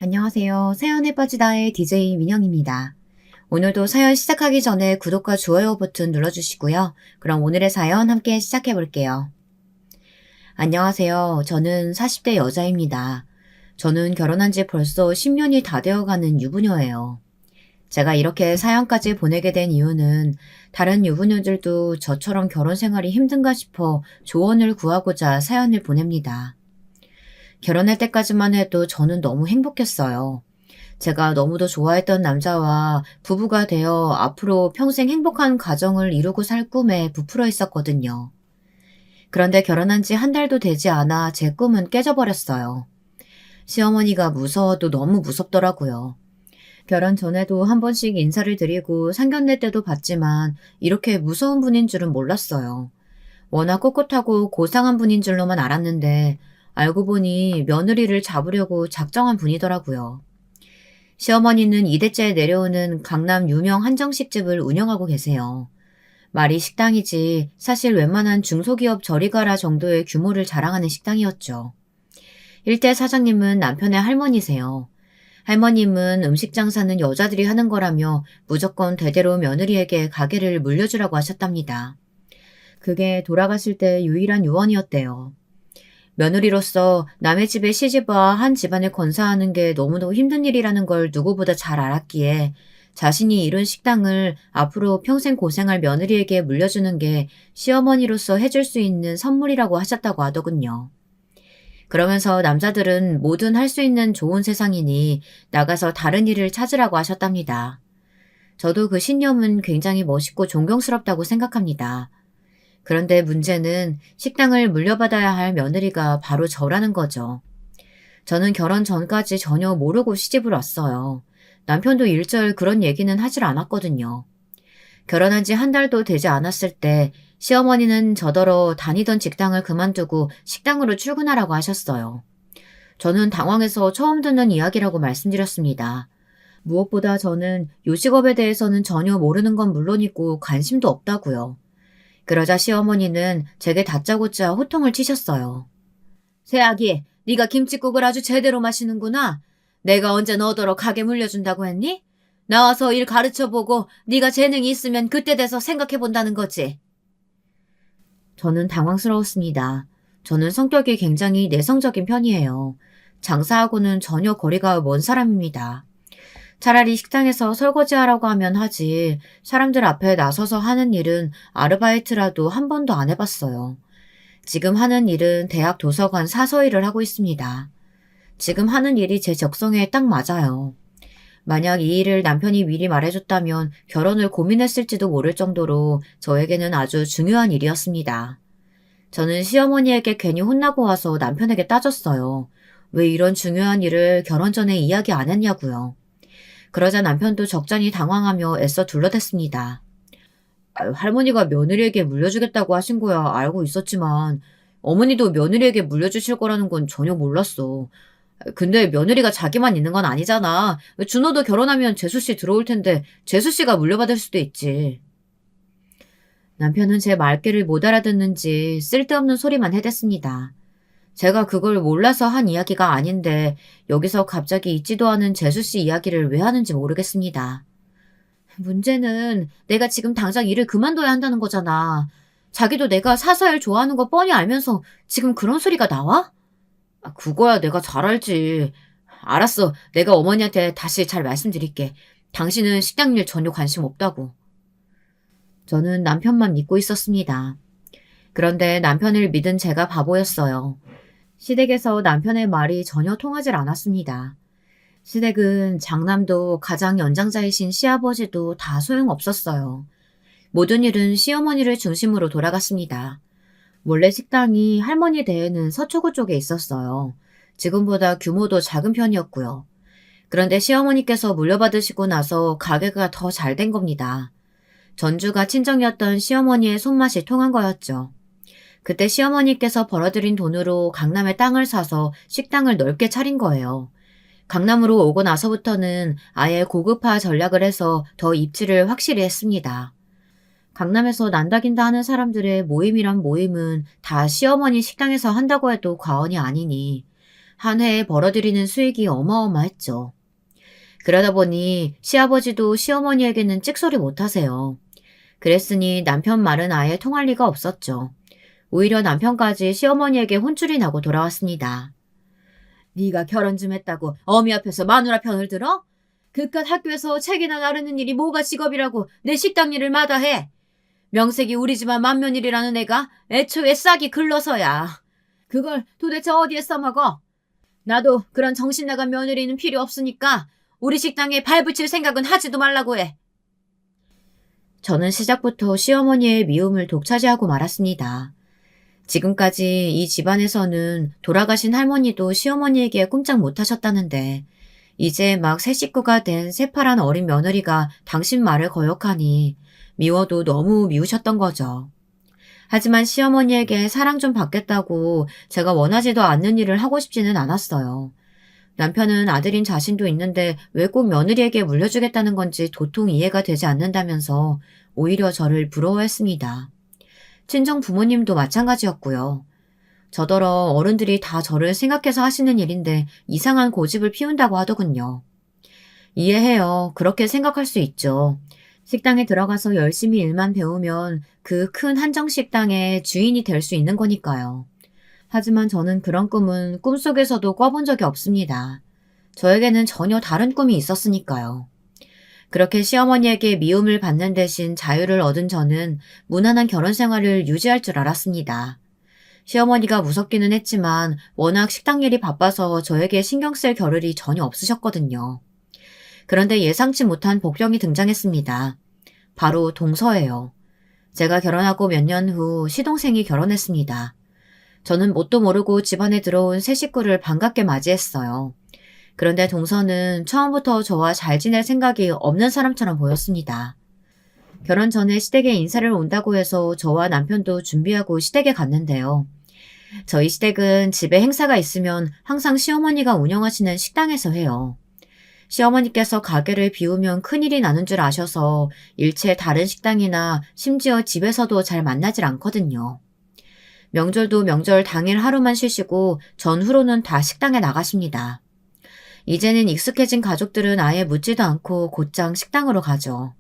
안녕하세요. 사연에 빠지다의 DJ 민영입니다. 오늘도 사연 시작하기 전에 구독과 좋아요 버튼 눌러주시고요. 그럼 오늘의 사연 함께 시작해 볼게요. 안녕하세요. 저는 40대 여자입니다. 저는 결혼한 지 벌써 10년이 다 되어가는 유부녀예요. 제가 이렇게 사연까지 보내게 된 이유는 다른 유부녀들도 저처럼 결혼 생활이 힘든가 싶어 조언을 구하고자 사연을 보냅니다. 결혼할 때까지만 해도 저는 너무 행복했어요. 제가 너무도 좋아했던 남자와 부부가 되어 앞으로 평생 행복한 가정을 이루고 살 꿈에 부풀어 있었거든요. 그런데 결혼한 지 한 달도 되지 않아 제 꿈은 깨져버렸어요. 시어머니가 무서워도 너무 무섭더라고요. 결혼 전에도 한 번씩 인사를 드리고 상견례 때도 봤지만 이렇게 무서운 분인 줄은 몰랐어요. 워낙 꼿꼿하고 고상한 분인 줄로만 알았는데 알고 보니 며느리를 잡으려고 작정한 분이더라고요. 시어머니는 2대째 내려오는 강남 유명 한정식집을 운영하고 계세요. 말이 식당이지 사실 웬만한 중소기업 저리 가라 정도의 규모를 자랑하는 식당이었죠. 일대 사장님은 남편의 할머니세요. 할머님은 음식 장사는 여자들이 하는 거라며 무조건 대대로 며느리에게 가게를 물려주라고 하셨답니다. 그게 돌아가실 때 유일한 유언이었대요. 며느리로서 남의 집에 시집와 한 집안을 건사하는 게 너무도 힘든 일이라는 걸 누구보다 잘 알았기에 자신이 이룬 식당을 앞으로 평생 고생할 며느리에게 물려주는 게 시어머니로서 해줄 수 있는 선물이라고 하셨다고 하더군요. 그러면서 남자들은 뭐든 할 수 있는 좋은 세상이니 나가서 다른 일을 찾으라고 하셨답니다. 저도 그 신념은 굉장히 멋있고 존경스럽다고 생각합니다. 그런데 문제는 식당을 물려받아야 할 며느리가 바로 저라는 거죠. 저는 결혼 전까지 전혀 모르고 시집을 왔어요. 남편도 일절 그런 얘기는 하질 않았거든요. 결혼한 지 한 달도 되지 않았을 때 시어머니는 저더러 다니던 직장을 그만두고 식당으로 출근하라고 하셨어요. 저는 당황해서 처음 듣는 이야기라고 말씀드렸습니다. 무엇보다 저는 요식업에 대해서는 전혀 모르는 건 물론이고 관심도 없다고요. 그러자 시어머니는 제게 다짜고짜 호통을 치셨어요. 새아기, 네가 김칫국을 아주 제대로 마시는구나. 내가 언제 너더러 가게 물려준다고 했니? 나와서 일 가르쳐보고 네가 재능이 있으면 그때 돼서 생각해본다는 거지. 저는 당황스러웠습니다. 저는 성격이 굉장히 내성적인 편이에요. 장사하고는 전혀 거리가 먼 사람입니다. 차라리 식당에서 설거지하라고 하면 하지 사람들 앞에 나서서 하는 일은 아르바이트라도 한 번도 안 해봤어요. 지금 하는 일은 대학 도서관 사서 일을 하고 있습니다. 지금 하는 일이 제 적성에 딱 맞아요. 만약 이 일을 남편이 미리 말해줬다면 결혼을 고민했을지도 모를 정도로 저에게는 아주 중요한 일이었습니다. 저는 시어머니에게 괜히 혼나고 와서 남편에게 따졌어요. 왜 이런 중요한 일을 결혼 전에 이야기 안 했냐고요. 그러자 남편도 적잖이 당황하며 애써 둘러댔습니다. 할머니가 며느리에게 물려주겠다고 하신 거야 알고 있었지만 어머니도 며느리에게 물려주실 거라는 건 전혀 몰랐어. 근데 며느리가 자기만 있는 건 아니잖아. 준호도 결혼하면 재수씨 들어올 텐데 재수씨가 물려받을 수도 있지. 남편은 제 말귀를 못 알아듣는지 쓸데없는 소리만 해댔습니다. 제가 그걸 몰라서 한 이야기가 아닌데 여기서 갑자기 있지도 않은 재수씨 이야기를 왜 하는지 모르겠습니다. 문제는 내가 지금 당장 일을 그만둬야 한다는 거잖아. 자기도 내가 사사일 좋아하는 거 뻔히 알면서 지금 그런 소리가 나와? 그거야 내가 잘 알지. 알았어. 내가 어머니한테 다시 잘 말씀드릴게. 당신은 식당 일 전혀 관심 없다고. 저는 남편만 믿고 있었습니다. 그런데 남편을 믿은 제가 바보였어요. 시댁에서 남편의 말이 전혀 통하질 않았습니다. 시댁은 장남도 가장 연장자이신 시아버지도 다 소용없었어요. 모든 일은 시어머니를 중심으로 돌아갔습니다. 원래 식당이 할머니 댁에는 서초구 쪽에 있었어요. 지금보다 규모도 작은 편이었고요. 그런데 시어머니께서 물려받으시고 나서 가게가 더 잘 된 겁니다. 전주가 친정이었던 시어머니의 손맛이 통한 거였죠. 그때 시어머니께서 벌어들인 돈으로 강남에 땅을 사서 식당을 넓게 차린 거예요. 강남으로 오고 나서부터는 아예 고급화 전략을 해서 더 입지를 확실히 했습니다. 강남에서 난다긴다 하는 사람들의 모임이란 모임은 다 시어머니 식당에서 한다고 해도 과언이 아니니 한 해에 벌어들이는 수익이 어마어마했죠. 그러다 보니 시아버지도 시어머니에게는 찍소리 못하세요. 그랬으니 남편 말은 아예 통할 리가 없었죠. 오히려 남편까지 시어머니에게 혼쭐이 나고 돌아왔습니다. 네가 결혼 좀 했다고 어미 앞에서 마누라 편을 들어? 그깟 학교에서 책이나 나르는 일이 뭐가 직업이라고 내 식당 일을 마다해. 명색이 우리 집안 맏며느리라는 애가 애초에 싹이 글러서야. 그걸 도대체 어디에 써먹어? 나도 그런 정신 나간 며느리는 필요 없으니까 우리 식당에 발 붙일 생각은 하지도 말라고 해. 저는 시작부터 시어머니의 미움을 독차지하고 말았습니다. 지금까지 이 집안에서는 돌아가신 할머니도 시어머니에게 꼼짝 못하셨다는데 이제 막 새 식구가 된 새파란 어린 며느리가 당신 말을 거역하니 미워도 너무 미우셨던 거죠. 하지만 시어머니에게 사랑 좀 받겠다고 제가 원하지도 않는 일을 하고 싶지는 않았어요. 남편은 아들인 자신도 있는데 왜 꼭 며느리에게 물려주겠다는 건지 도통 이해가 되지 않는다면서 오히려 저를 부러워했습니다. 친정 부모님도 마찬가지였고요. 저더러 어른들이 다 저를 생각해서 하시는 일인데 이상한 고집을 피운다고 하더군요. 이해해요. 그렇게 생각할 수 있죠. 식당에 들어가서 열심히 일만 배우면 그 큰 한정식당의 주인이 될 수 있는 거니까요. 하지만 저는 그런 꿈은 꿈속에서도 꿔본 적이 없습니다. 저에게는 전혀 다른 꿈이 있었으니까요. 그렇게 시어머니에게 미움을 받는 대신 자유를 얻은 저는 무난한 결혼 생활을 유지할 줄 알았습니다. 시어머니가 무섭기는 했지만 워낙 식당 일이 바빠서 저에게 신경 쓸 겨를이 전혀 없으셨거든요. 그런데 예상치 못한 복병이 등장했습니다. 바로 동서예요. 제가 결혼하고 몇 년 후 시동생이 결혼했습니다. 저는 뭣도 모르고 집안에 들어온 새 식구를 반갑게 맞이했어요. 그런데 동서는 처음부터 저와 잘 지낼 생각이 없는 사람처럼 보였습니다. 결혼 전에 시댁에 인사를 온다고 해서 저와 남편도 준비하고 시댁에 갔는데요. 저희 시댁은 집에 행사가 있으면 항상 시어머니가 운영하시는 식당에서 해요. 시어머니께서 가게를 비우면 큰일이 나는 줄 아셔서 일체 다른 식당이나 심지어 집에서도 잘 만나질 않거든요. 명절도 명절 당일 하루만 쉬시고 전후로는 다 식당에 나가십니다. 이제는 익숙해진 가족들은 아예 묻지도 않고 곧장 식당으로 가죠.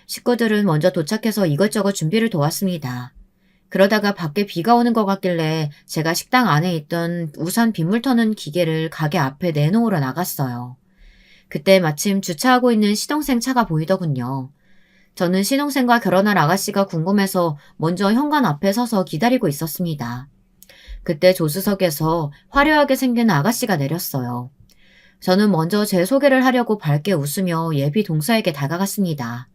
식구들은 먼저 도착해서 이것저것 준비를 도왔습니다. 그러다가 밖에 비가 오는 것 같길래 제가 식당 안에 있던 우산 빗물 터는 기계를 가게 앞에 내놓으러 나갔어요. 그때 마침 주차하고 있는 시동생 차가 보이더군요. 저는 시동생과 결혼할 아가씨가 궁금해서 먼저 현관 앞에 서서 기다리고 있었습니다. 그때 조수석에서 화려하게 생긴 아가씨가 내렸어요. 저는 먼저 제 소개를 하려고 밝게 웃으며 예비 동서에게 다가갔습니다.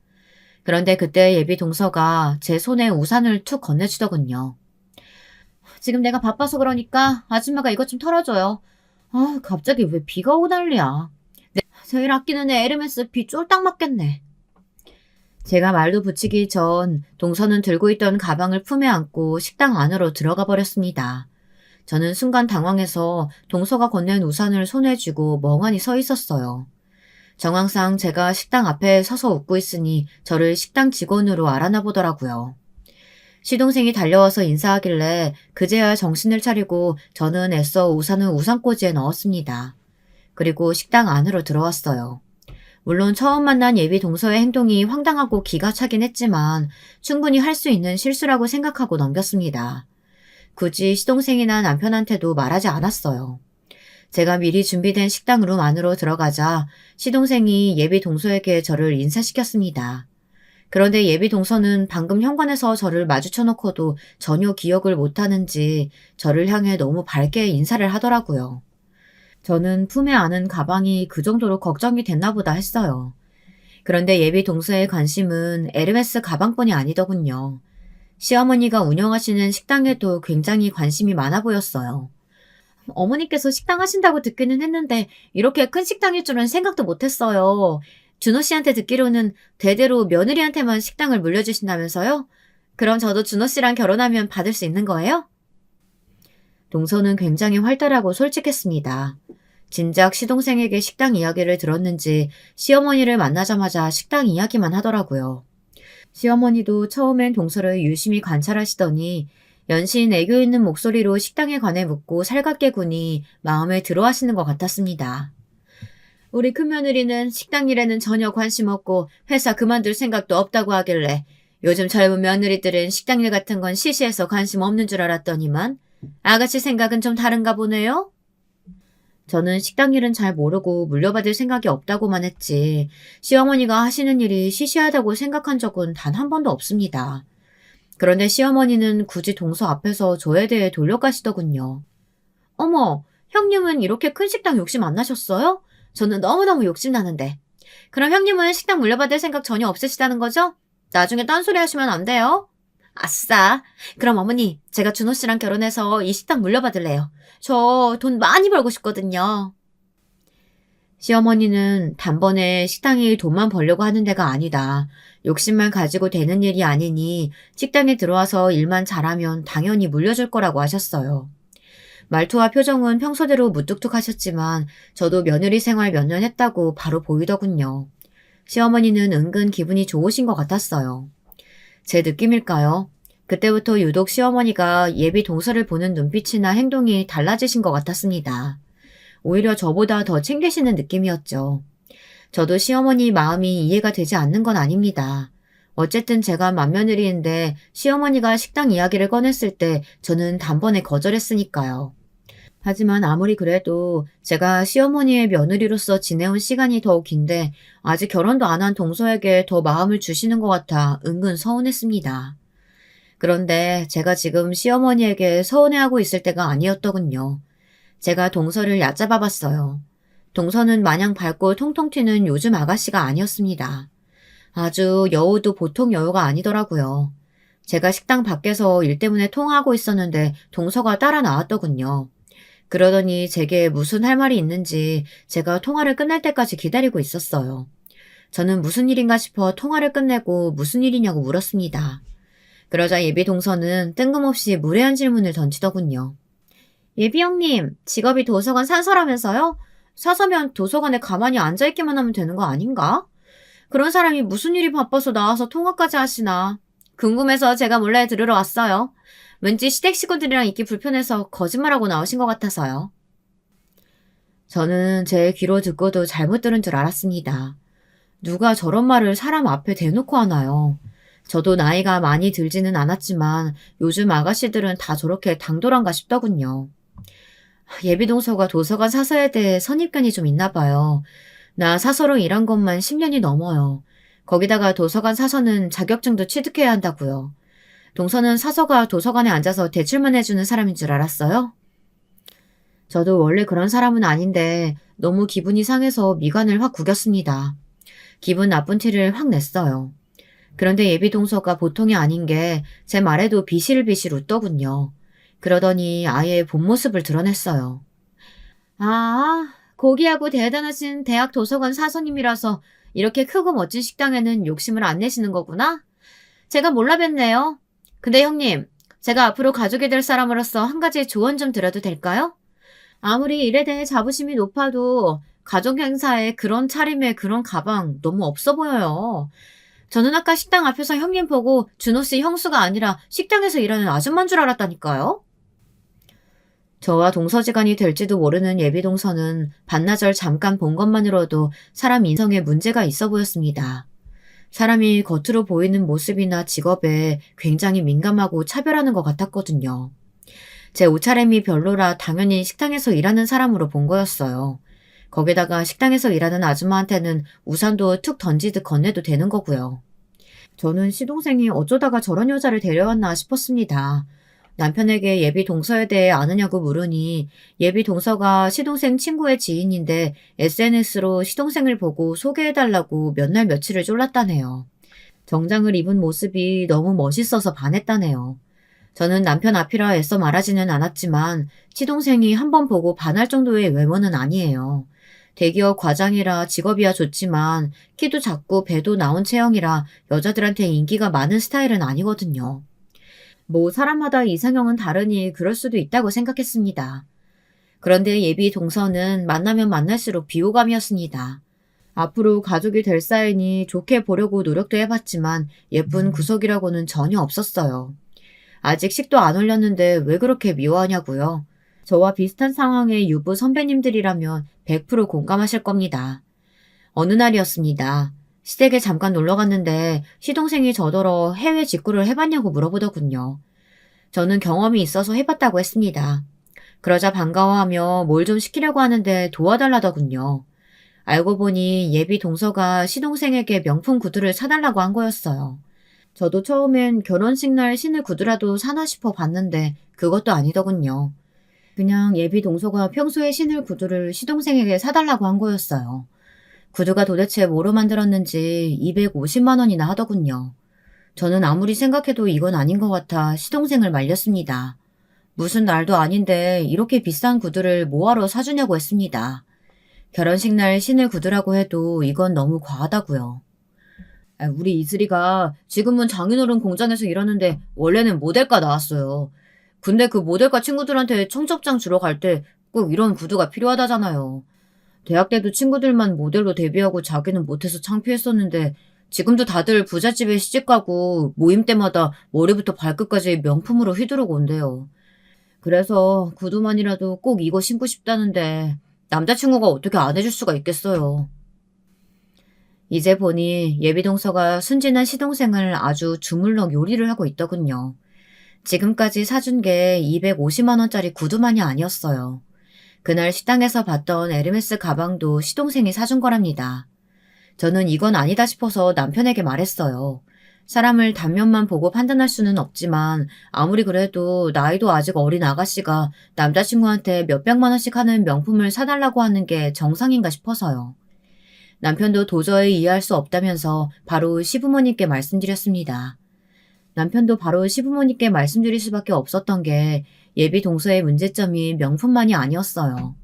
그런데 그때 예비 동서가 제 손에 우산을 툭 건네주더군요. 지금 내가 바빠서 그러니까 아줌마가 이것 좀 털어줘요. 아, 갑자기 왜 비가 오고 난리야. 제일 아끼는 애 에르메스 비 쫄딱 맞겠네. 제가 말도 붙이기 전 동서는 들고 있던 가방을 품에 안고 식당 안으로 들어가 버렸습니다. 저는 순간 당황해서 동서가 건넨 우산을 손에 쥐고 멍하니 서 있었어요. 정황상 제가 식당 앞에 서서 웃고 있으니 저를 식당 직원으로 알아나 보더라고요. 시동생이 달려와서 인사하길래 그제야 정신을 차리고 저는 애써 우산을 우산꽂이에 넣었습니다. 그리고 식당 안으로 들어왔어요. 물론 처음 만난 예비 동서의 행동이 황당하고 기가 차긴 했지만 충분히 할 수 있는 실수라고 생각하고 넘겼습니다. 굳이 시동생이나 남편한테도 말하지 않았어요. 제가 미리 준비된 식당 룸 안으로 들어가자 시동생이 예비 동서에게 저를 인사시켰습니다. 그런데 예비 동서는 방금 현관에서 저를 마주쳐놓고도 전혀 기억을 못하는지 저를 향해 너무 밝게 인사를 하더라고요. 저는 품에 안은 가방이 그 정도로 걱정이 됐나 보다 했어요. 그런데 예비 동서의 관심은 에르메스 가방뿐이 아니더군요. 시어머니가 운영하시는 식당에도 굉장히 관심이 많아 보였어요. 어머니께서 식당 하신다고 듣기는 했는데 이렇게 큰 식당일 줄은 생각도 못했어요. 준호 씨한테 듣기로는 대대로 며느리한테만 식당을 물려주신다면서요? 그럼 저도 준호 씨랑 결혼하면 받을 수 있는 거예요? 동서는 굉장히 활달하고 솔직했습니다. 진작 시동생에게 식당 이야기를 들었는지 시어머니를 만나자마자 식당 이야기만 하더라고요. 시어머니도 처음엔 동서를 유심히 관찰하시더니 연신 애교 있는 목소리로 식당에 관해 묻고 살갑게 구니 마음에 들어하시는 것 같았습니다. 우리 큰며느리는 식당 일에는 전혀 관심 없고 회사 그만둘 생각도 없다고 하길래 요즘 젊은 며느리들은 식당 일 같은 건 시시해서 관심 없는 줄 알았더니만 아가씨 생각은 좀 다른가 보네요? 저는 식당 일은 잘 모르고 물려받을 생각이 없다고만 했지 시어머니가 하시는 일이 시시하다고 생각한 적은 단 한 번도 없습니다. 그런데 시어머니는 굳이 동서 앞에서 저에 대해 돌려가시더군요. 어머, 형님은 이렇게 큰 식당 욕심 안 나셨어요? 저는 너무너무 욕심나는데. 그럼 형님은 식당 물려받을 생각 전혀 없으시다는 거죠? 나중에 딴소리 하시면 안 돼요. 아싸. 그럼 어머니, 제가 준호 씨랑 결혼해서 이 식당 물려받을래요. 저 돈 많이 벌고 싶거든요. 시어머니는 단번에 식당이 돈만 벌려고 하는 데가 아니다. 욕심만 가지고 되는 일이 아니니 식당에 들어와서 일만 잘하면 당연히 물려줄 거라고 하셨어요. 말투와 표정은 평소대로 무뚝뚝하셨지만 저도 며느리 생활 몇 년 했다고 바로 보이더군요. 시어머니는 은근 기분이 좋으신 것 같았어요. 제 느낌일까요? 그때부터 유독 시어머니가 예비 동서를 보는 눈빛이나 행동이 달라지신 것 같았습니다. 오히려 저보다 더 챙기시는 느낌이었죠. 저도 시어머니 마음이 이해가 되지 않는 건 아닙니다. 어쨌든 제가 맏며느리인데 시어머니가 식당 이야기를 꺼냈을 때 저는 단번에 거절했으니까요. 하지만 아무리 그래도 제가 시어머니의 며느리로서 지내온 시간이 더욱 긴데 아직 결혼도 안 한 동서에게 더 마음을 주시는 것 같아 은근 서운했습니다. 그런데 제가 지금 시어머니에게 서운해하고 있을 때가 아니었더군요. 제가 동서를 얕잡아 봤어요. 동서는 마냥 밝고 통통 튀는 요즘 아가씨가 아니었습니다. 아주 여우도 보통 여우가 아니더라고요. 제가 식당 밖에서 일 때문에 통화하고 있었는데 동서가 따라 나왔더군요. 그러더니 제게 무슨 할 말이 있는지 제가 통화를 끝날 때까지 기다리고 있었어요. 저는 무슨 일인가 싶어 통화를 끝내고 무슨 일이냐고 물었습니다. 그러자 예비 동서는 뜬금없이 무례한 질문을 던지더군요. 예비 형님, 직업이 도서관 산서라면서요? 사서면 도서관에 가만히 앉아있기만 하면 되는 거 아닌가? 그런 사람이 무슨 일이 바빠서 나와서 통화까지 하시나. 궁금해서 제가 몰래 들으러 왔어요. 왠지 시댁 식구들이랑 있기 불편해서 거짓말하고 나오신 것 같아서요. 저는 제 귀로 듣고도 잘못 들은 줄 알았습니다. 누가 저런 말을 사람 앞에 대놓고 하나요? 저도 나이가 많이 들지는 않았지만 요즘 아가씨들은 다 저렇게 당돌한가 싶더군요. 예비동서가 도서관 사서에 대해 선입견이 좀 있나 봐요. 나 사서로 일한 것만 10년이 넘어요. 거기다가 도서관 사서는 자격증도 취득해야 한다고요. 동서는 사서가 도서관에 앉아서 대출만 해주는 사람인 줄 알았어요? 저도 원래 그런 사람은 아닌데 너무 기분이 상해서 미간을 확 구겼습니다. 기분 나쁜 티를 확 냈어요. 그런데 예비 동서가 보통이 아닌 게 제 말에도 비실비실 웃더군요. 그러더니 아예 본 모습을 드러냈어요. 아, 고귀하고 대단하신 대학 도서관 사서님이라서 이렇게 크고 멋진 식당에는 욕심을 안 내시는 거구나? 제가 몰라 뵀네요. 근데 형님, 제가 앞으로 가족이 될 사람으로서 한 가지 조언 좀 드려도 될까요? 아무리 일에 대해 자부심이 높아도 가족 행사에 그런 차림에 그런 가방 너무 없어 보여요. 저는 아까 식당 앞에서 형님 보고 준호 씨 형수가 아니라 식당에서 일하는 아줌마인 줄 알았다니까요. 저와 동서지간이 될지도 모르는 예비동서는 반나절 잠깐 본 것만으로도 사람 인성에 문제가 있어 보였습니다. 사람이 겉으로 보이는 모습이나 직업에 굉장히 민감하고 차별하는 것 같았거든요. 제 옷차림이 별로라 당연히 식당에서 일하는 사람으로 본 거였어요. 거기다가 식당에서 일하는 아줌마한테는 우산도 툭 던지듯 건네도 되는 거고요. 저는 시동생이 어쩌다가 저런 여자를 데려왔나 싶었습니다. 남편에게 예비 동서에 대해 아느냐고 물으니 예비 동서가 시동생 친구의 지인인데 SNS로 시동생을 보고 소개해달라고 몇 날 며칠을 쫄랐다네요. 정장을 입은 모습이 너무 멋있어서 반했다네요. 저는 남편 앞이라 애써 말하지는 않았지만 시동생이 한 번 보고 반할 정도의 외모는 아니에요. 대기업 과장이라 직업이야 좋지만 키도 작고 배도 나온 체형이라 여자들한테 인기가 많은 스타일은 아니거든요. 뭐 사람마다 이상형은 다르니 그럴 수도 있다고 생각했습니다. 그런데 예비 동서는 만나면 만날수록 비호감이었습니다. 앞으로 가족이 될 사이니 좋게 보려고 노력도 해봤지만 예쁜 구석이라고는 전혀 없었어요. 아직 식도 안 올렸는데 왜 그렇게 미워하냐고요. 저와 비슷한 상황의 유부 선배님들이라면 100% 공감하실 겁니다. 어느 날이었습니다. 시댁에 잠깐 놀러 갔는데 시동생이 저더러 해외 직구를 해봤냐고 물어보더군요. 저는 경험이 있어서 해봤다고 했습니다. 그러자 반가워하며 뭘 좀 시키려고 하는데 도와달라더군요. 알고 보니 예비 동서가 시동생에게 명품 구두를 사달라고 한 거였어요. 저도 처음엔 결혼식 날 신을 구두라도 사나 싶어 봤는데 그것도 아니더군요. 그냥 예비 동서가 평소에 신을 구두를 시동생에게 사달라고 한 거였어요. 구두가 도대체 뭐로 만들었는지 250만 원이나 하더군요. 저는 아무리 생각해도 이건 아닌 것 같아 시동생을 말렸습니다. 무슨 날도 아닌데 이렇게 비싼 구두를 뭐하러 사주냐고 했습니다. 결혼식 날 신을 구두라고 해도 이건 너무 과하다고요. 우리 이슬이가 지금은 장인어른 공장에서 일하는데 원래는 모델과 나왔어요. 근데 그 모델과 친구들한테 청첩장 주러 갈 때 꼭 이런 구두가 필요하다잖아요. 대학 때도 친구들만 모델로 데뷔하고 자기는 못해서 창피했었는데 지금도 다들 부잣집에 시집가고 모임 때마다 머리부터 발끝까지 명품으로 휘두르고 온대요. 그래서 구두만이라도 꼭 이거 신고 싶다는데 남자친구가 어떻게 안 해줄 수가 있겠어요. 이제 보니 예비동서가 순진한 시동생을 아주 주물럭 요리를 하고 있더군요. 지금까지 사준 게 250만 원짜리 구두만이 아니었어요. 그날 식당에서 봤던 에르메스 가방도 시동생이 사준 거랍니다. 저는 이건 아니다 싶어서 남편에게 말했어요. 사람을 단면만 보고 판단할 수는 없지만 아무리 그래도 나이도 아직 어린 아가씨가 남자친구한테 몇백만 원씩 하는 명품을 사달라고 하는 게 정상인가 싶어서요. 남편도 도저히 이해할 수 없다면서 바로 시부모님께 말씀드렸습니다. 남편도 바로 시부모님께 말씀드릴 수밖에 없었던 게 예비 동서의 문제점이 명품만이 아니었어요.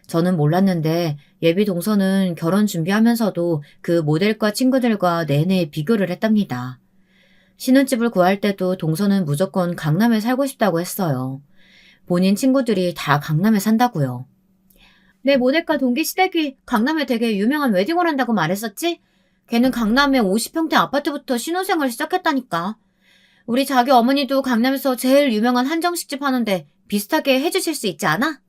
저는 몰랐는데 예비 동서는 결혼 준비하면서도 그 모델과 친구들과 내내 비교를 했답니다. 신혼집을 구할 때도 동서는 무조건 강남에 살고 싶다고 했어요. 본인 친구들이 다 강남에 산다고요. 내 모델과 동기 시댁이 강남에 되게 유명한 웨딩홀 한다고 말했었지? 걔는 강남에 50평대 아파트부터 신혼생활 시작했다니까. 우리 자기 어머니도 강남에서 제일 유명한 한정식집 하는데 비슷하게 해주실 수 있지 않아?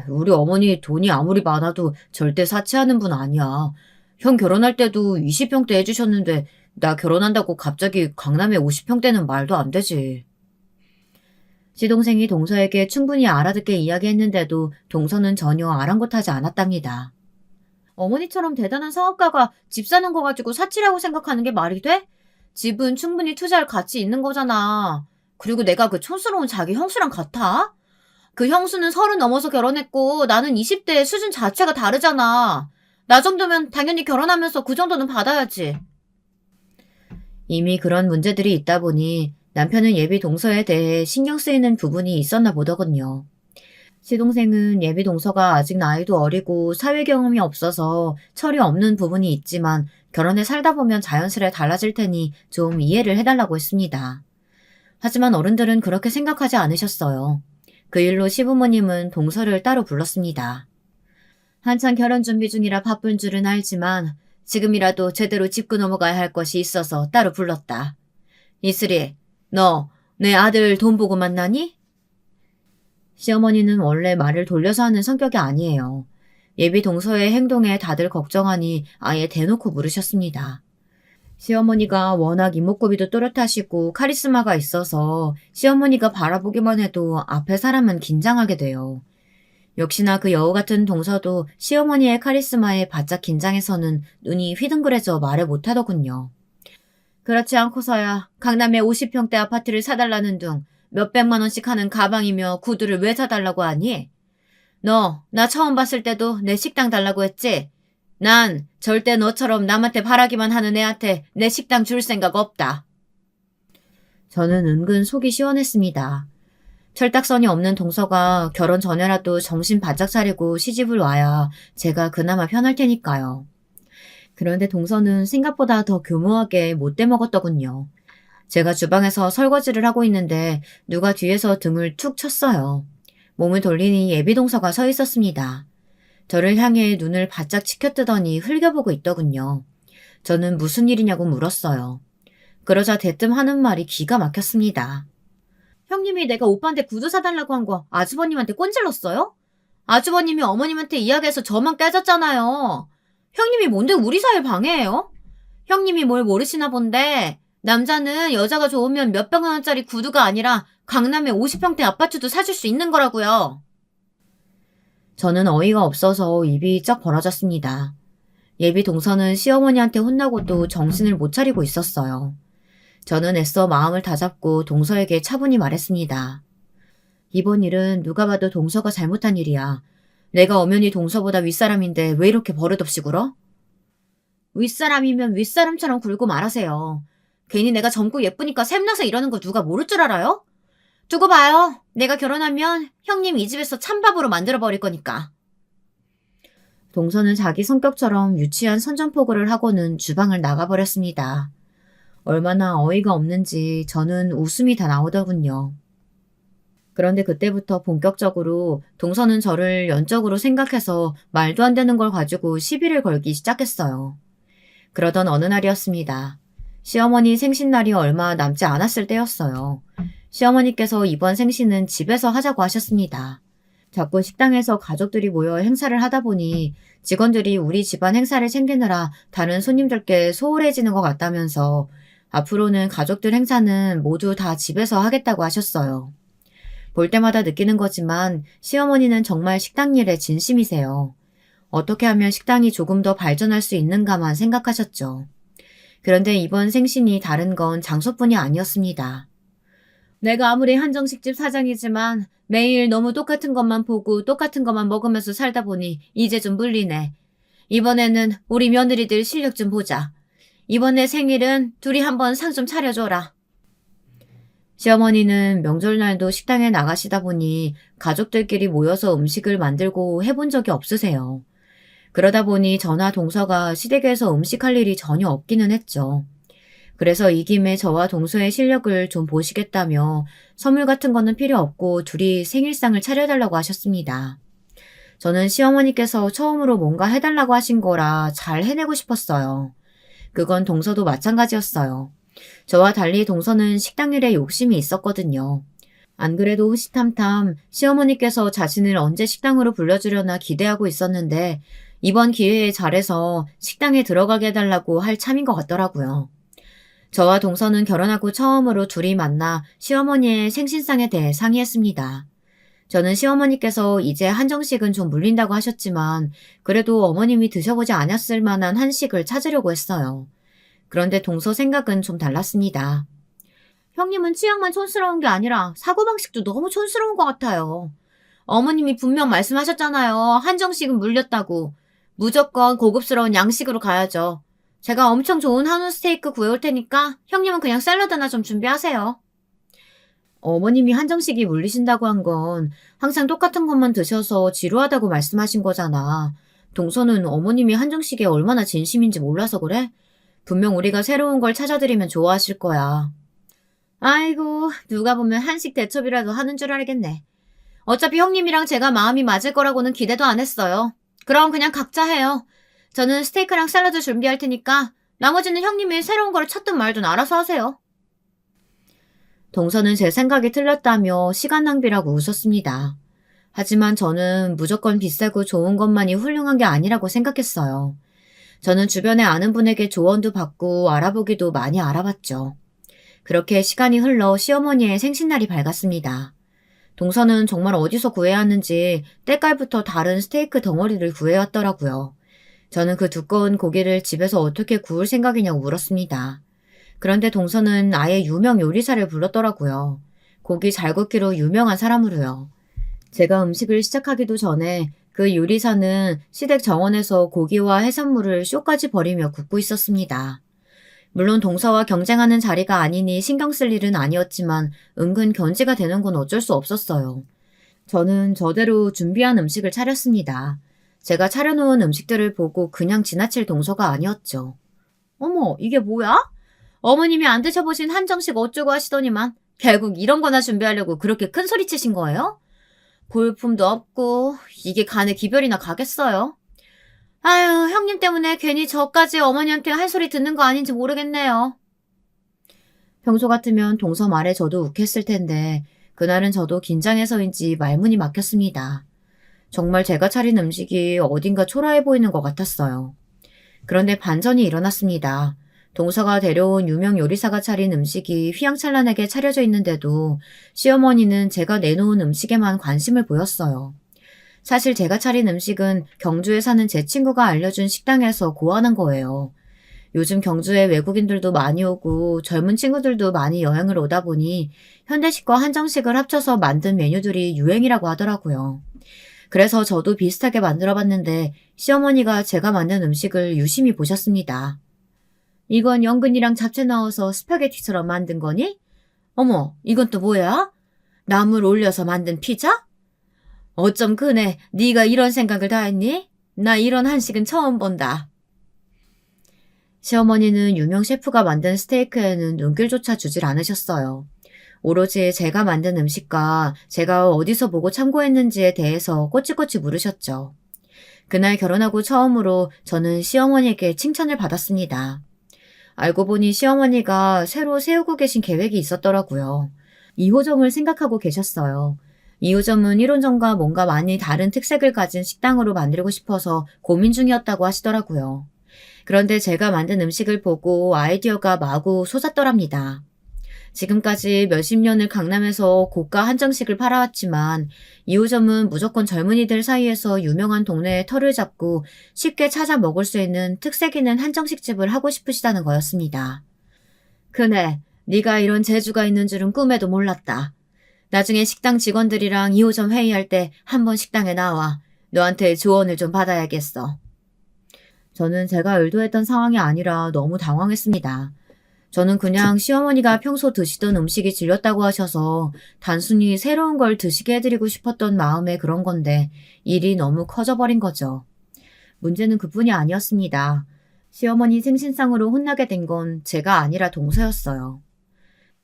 우리 어머니 돈이 아무리 많아도 절대 사치하는 분 아니야. 형 결혼할 때도 20평대 해주셨는데 나 결혼한다고 갑자기 강남에 50평대는 말도 안 되지. 시동생이 동서에게 충분히 알아듣게 이야기했는데도 동서는 전혀 아랑곳하지 않았답니다. 어머니처럼 대단한 사업가가 집 사는 거 가지고 사치라고 생각하는 게 말이 돼? 집은 충분히 투자할 가치 있는 거잖아. 그리고 내가 그 촌스러운 자기 형수랑 같아? 그 형수는 30 넘어서 결혼했고 나는 20대 수준 자체가 다르잖아. 나 정도면 당연히 결혼하면서 그 정도는 받아야지. 이미 그런 문제들이 있다 보니 남편은 예비 동서에 대해 신경 쓰이는 부분이 있었나 보더군요. 시동생은 예비 동서가 아직 나이도 어리고 사회 경험이 없어서 철이 없는 부분이 있지만 결혼해 살다 보면 자연스레 달라질 테니 좀 이해를 해달라고 했습니다. 하지만 어른들은 그렇게 생각하지 않으셨어요. 그 일로 시부모님은 동서를 따로 불렀습니다. 한창 결혼 준비 중이라 바쁜 줄은 알지만 지금이라도 제대로 짚고 넘어가야 할 것이 있어서 따로 불렀다. 이슬이, 너 내 아들 돈 보고 만나니? 시어머니는 원래 말을 돌려서 하는 성격이 아니에요. 예비 동서의 행동에 다들 걱정하니 아예 대놓고 물으셨습니다. 시어머니가 워낙 이목구비도 또렷하시고 카리스마가 있어서 시어머니가 바라보기만 해도 앞에 사람은 긴장하게 돼요. 역시나 그 여우 같은 동서도 시어머니의 카리스마에 바짝 긴장해서는 눈이 휘둥그레져 말을 못하더군요. 그렇지 않고서야 강남에 50평대 아파트를 사달라는 둥 몇백만 원씩 하는 가방이며 구두를 왜 사달라고 하니? 너 나 처음 봤을 때도 내 식당 달라고 했지? 난 절대 너처럼 남한테 바라기만 하는 애한테 내 식당 줄 생각 없다. 저는 은근 속이 시원했습니다. 철딱선이 없는 동서가 결혼 전에라도 정신 바짝 차리고 시집을 와야 제가 그나마 편할 테니까요. 그런데 동서는 생각보다 더 교묘하게 못돼 먹었더군요. 제가 주방에서 설거지를 하고 있는데 누가 뒤에서 등을 툭 쳤어요. 몸을 돌리니 예비동서가 서 있었습니다. 저를 향해 눈을 바짝 치켜뜨더니 흘겨보고 있더군요. 저는 무슨 일이냐고 물었어요. 그러자 대뜸 하는 말이 기가 막혔습니다. 형님이 내가 오빠한테 구두 사달라고 한 거 아주버님한테 꼰질렀어요? 아주버님이 어머님한테 이야기해서 저만 깨졌잖아요. 형님이 뭔데 우리 사이를 방해해요? 형님이 뭘 모르시나 본데 남자는 여자가 좋으면 몇백 원짜리 구두가 아니라 강남에 50평대 아파트도 사줄 수 있는 거라고요. 저는 어이가 없어서 입이 쩍 벌어졌습니다. 예비 동서는 시어머니한테 혼나고도 정신을 못 차리고 있었어요. 저는 애써 마음을 다잡고 동서에게 차분히 말했습니다. 이번 일은 누가 봐도 동서가 잘못한 일이야. 내가 엄연히 동서보다 윗사람인데 왜 이렇게 버릇없이 굴어? 윗사람이면 윗사람처럼 굴고 말하세요. 괜히 내가 젊고 예쁘니까 샘나서 이러는 거 누가 모를 줄 알아요? 두고 봐요. 내가 결혼하면 형님 이 집에서 찬밥으로 만들어버릴 거니까. 동서는 자기 성격처럼 유치한 선전포고를 하고는 주방을 나가버렸습니다. 얼마나 어이가 없는지 저는 웃음이 다 나오더군요. 그런데 그때부터 본격적으로 동서는 저를 연적으로 생각해서 말도 안 되는 걸 가지고 시비를 걸기 시작했어요. 그러던 어느 날이었습니다. 시어머니 생신날이 얼마 남지 않았을 때였어요. 시어머니께서 이번 생신은 집에서 하자고 하셨습니다. 자꾸 식당에서 가족들이 모여 행사를 하다 보니 직원들이 우리 집안 행사를 챙기느라 다른 손님들께 소홀해지는 것 같다면서 앞으로는 가족들 행사는 모두 다 집에서 하겠다고 하셨어요. 볼 때마다 느끼는 거지만 시어머니는 정말 식당 일에 진심이세요. 어떻게 하면 식당이 조금 더 발전할 수 있는가만 생각하셨죠. 그런데 이번 생신이 다른 건 장소뿐이 아니었습니다. 내가 아무리 한정식집 사장이지만 매일 너무 똑같은 것만 보고 똑같은 것만 먹으면서 살다 보니 이제 좀 물리네. 이번에는 우리 며느리들 실력 좀 보자. 이번에 생일은 둘이 한번 상 좀 차려줘라. 시어머니는 명절날도 식당에 나가시다 보니 가족들끼리 모여서 음식을 만들고 해본 적이 없으세요. 그러다 보니 저나 동서가 시댁에서 음식할 일이 전혀 없기는 했죠. 그래서 이 김에 저와 동서의 실력을 좀 보시겠다며 선물 같은 거는 필요 없고 둘이 생일상을 차려달라고 하셨습니다. 저는 시어머니께서 처음으로 뭔가 해달라고 하신 거라 잘 해내고 싶었어요. 그건 동서도 마찬가지였어요. 저와 달리 동서는 식당 일에 욕심이 있었거든요. 안 그래도 호시탐탐 시어머니께서 자신을 언제 식당으로 불러주려나 기대하고 있었는데 이번 기회에 잘해서 식당에 들어가게 해달라고 할 참인 것 같더라고요. 저와 동서는 결혼하고 처음으로 둘이 만나 시어머니의 생신상에 대해 상의했습니다. 저는 시어머니께서 이제 한정식은 좀 물린다고 하셨지만 그래도 어머님이 드셔보지 않았을 만한 한식을 찾으려고 했어요. 그런데 동서 생각은 좀 달랐습니다. 형님은 취향만 촌스러운 게 아니라 사고방식도 너무 촌스러운 것 같아요. 어머님이 분명 말씀하셨잖아요. 한정식은 물렸다고. 무조건 고급스러운 양식으로 가야죠. 제가 엄청 좋은 한우 스테이크 구해올 테니까 형님은 그냥 샐러드나 좀 준비하세요. 어머님이 한정식이 물리신다고 한 건 항상 똑같은 것만 드셔서 지루하다고 말씀하신 거잖아. 동서는 어머님이 한정식에 얼마나 진심인지 몰라서 그래? 분명 우리가 새로운 걸 찾아드리면 좋아하실 거야. 아이고, 누가 보면 한식 대첩이라도 하는 줄 알겠네. 어차피 형님이랑 제가 마음이 맞을 거라고는 기대도 안 했어요. 그럼 그냥 각자 해요. 저는 스테이크랑 샐러드 준비할 테니까 나머지는 형님이 새로운 걸 찾든 말든 알아서 하세요. 동서는 제 생각이 틀렸다며 시간 낭비라고 웃었습니다. 하지만 저는 무조건 비싸고 좋은 것만이 훌륭한 게 아니라고 생각했어요. 저는 주변에 아는 분에게 조언도 받고 알아보기도 많이 알아봤죠. 그렇게 시간이 흘러 시어머니의 생신날이 밝았습니다. 동서는 정말 어디서 구해야 하는지 때깔부터 다른 스테이크 덩어리를 구해왔더라고요. 저는 그 두꺼운 고기를 집에서 어떻게 구울 생각이냐고 물었습니다. 그런데 동서는 아예 유명 요리사를 불렀더라고요. 고기 잘 굽기로 유명한 사람으로요. 제가 음식을 시작하기도 전에 그 요리사는 시댁 정원에서 고기와 해산물을 쇼까지 버리며 굽고 있었습니다. 물론 동서와 경쟁하는 자리가 아니니 신경 쓸 일은 아니었지만 은근 견제가 되는 건 어쩔 수 없었어요. 저는 저대로 준비한 음식을 차렸습니다. 제가 차려놓은 음식들을 보고 그냥 지나칠 동서가 아니었죠. 어머, 이게 뭐야? 어머님이 안 드셔보신 한정식 어쩌고 하시더니만 결국 이런 거나 준비하려고 그렇게 큰 소리 치신 거예요? 볼품도 없고 이게 간에 기별이나 가겠어요? 아유, 형님 때문에 괜히 저까지 어머니한테 할 소리 듣는 거 아닌지 모르겠네요. 평소 같으면 동서 말에 저도 욱했을 텐데 그날은 저도 긴장해서인지 말문이 막혔습니다. 정말 제가 차린 음식이 어딘가 초라해 보이는 것 같았어요. 그런데 반전이 일어났습니다. 동서가 데려온 유명 요리사가 차린 음식이 휘황찬란하게 차려져 있는데도 시어머니는 제가 내놓은 음식에만 관심을 보였어요. 사실 제가 차린 음식은 경주에 사는 제 친구가 알려준 식당에서 고안한 거예요. 요즘 경주에 외국인들도 많이 오고 젊은 친구들도 많이 여행을 오다 보니 현대식과 한정식을 합쳐서 만든 메뉴들이 유행이라고 하더라고요. 그래서 저도 비슷하게 만들어 봤는데 시어머니가 제가 만든 음식을 유심히 보셨습니다. 이건 연근이랑 잡채 넣어서 스파게티처럼 만든 거니? 어머, 이건 또 뭐야? 나물 올려서 만든 피자? 어쩜 그네, 네가 이런 생각을 다 했니? 나 이런 한식은 처음 본다. 시어머니는 유명 셰프가 만든 스테이크에는 눈길조차 주질 않으셨어요. 오로지 제가 만든 음식과 제가 어디서 보고 참고했는지에 대해서 꼬치꼬치 물으셨죠. 그날 결혼하고 처음으로 저는 시어머니에게 칭찬을 받았습니다. 알고 보니 시어머니가 새로 세우고 계신 계획이 있었더라고요. 2호점을 생각하고 계셨어요. 2호점은 1호점과 뭔가 많이 다른 특색을 가진 식당으로 만들고 싶어서 고민 중이었다고 하시더라고요. 그런데 제가 만든 음식을 보고 아이디어가 마구 솟았더랍니다. 지금까지 몇십 년을 강남에서 고가 한정식을 팔아왔지만 2호점은 무조건 젊은이들 사이에서 유명한 동네에 터를 잡고 쉽게 찾아 먹을 수 있는 특색 있는 한정식집을 하고 싶으시다는 거였습니다. 그네, 네가 이런 재주가 있는 줄은 꿈에도 몰랐다. 나중에 식당 직원들이랑 2호점 회의할 때 한번 식당에 나와. 너한테 조언을 좀 받아야겠어. 저는 제가 의도했던 상황이 아니라 너무 당황했습니다. 저는 그냥 시어머니가 평소 드시던 음식이 질렸다고 하셔서 단순히 새로운 걸 드시게 해드리고 싶었던 마음에 그런 건데 일이 너무 커져버린 거죠. 문제는 그뿐이 아니었습니다. 시어머니 생신상으로 혼나게 된 건 제가 아니라 동서였어요.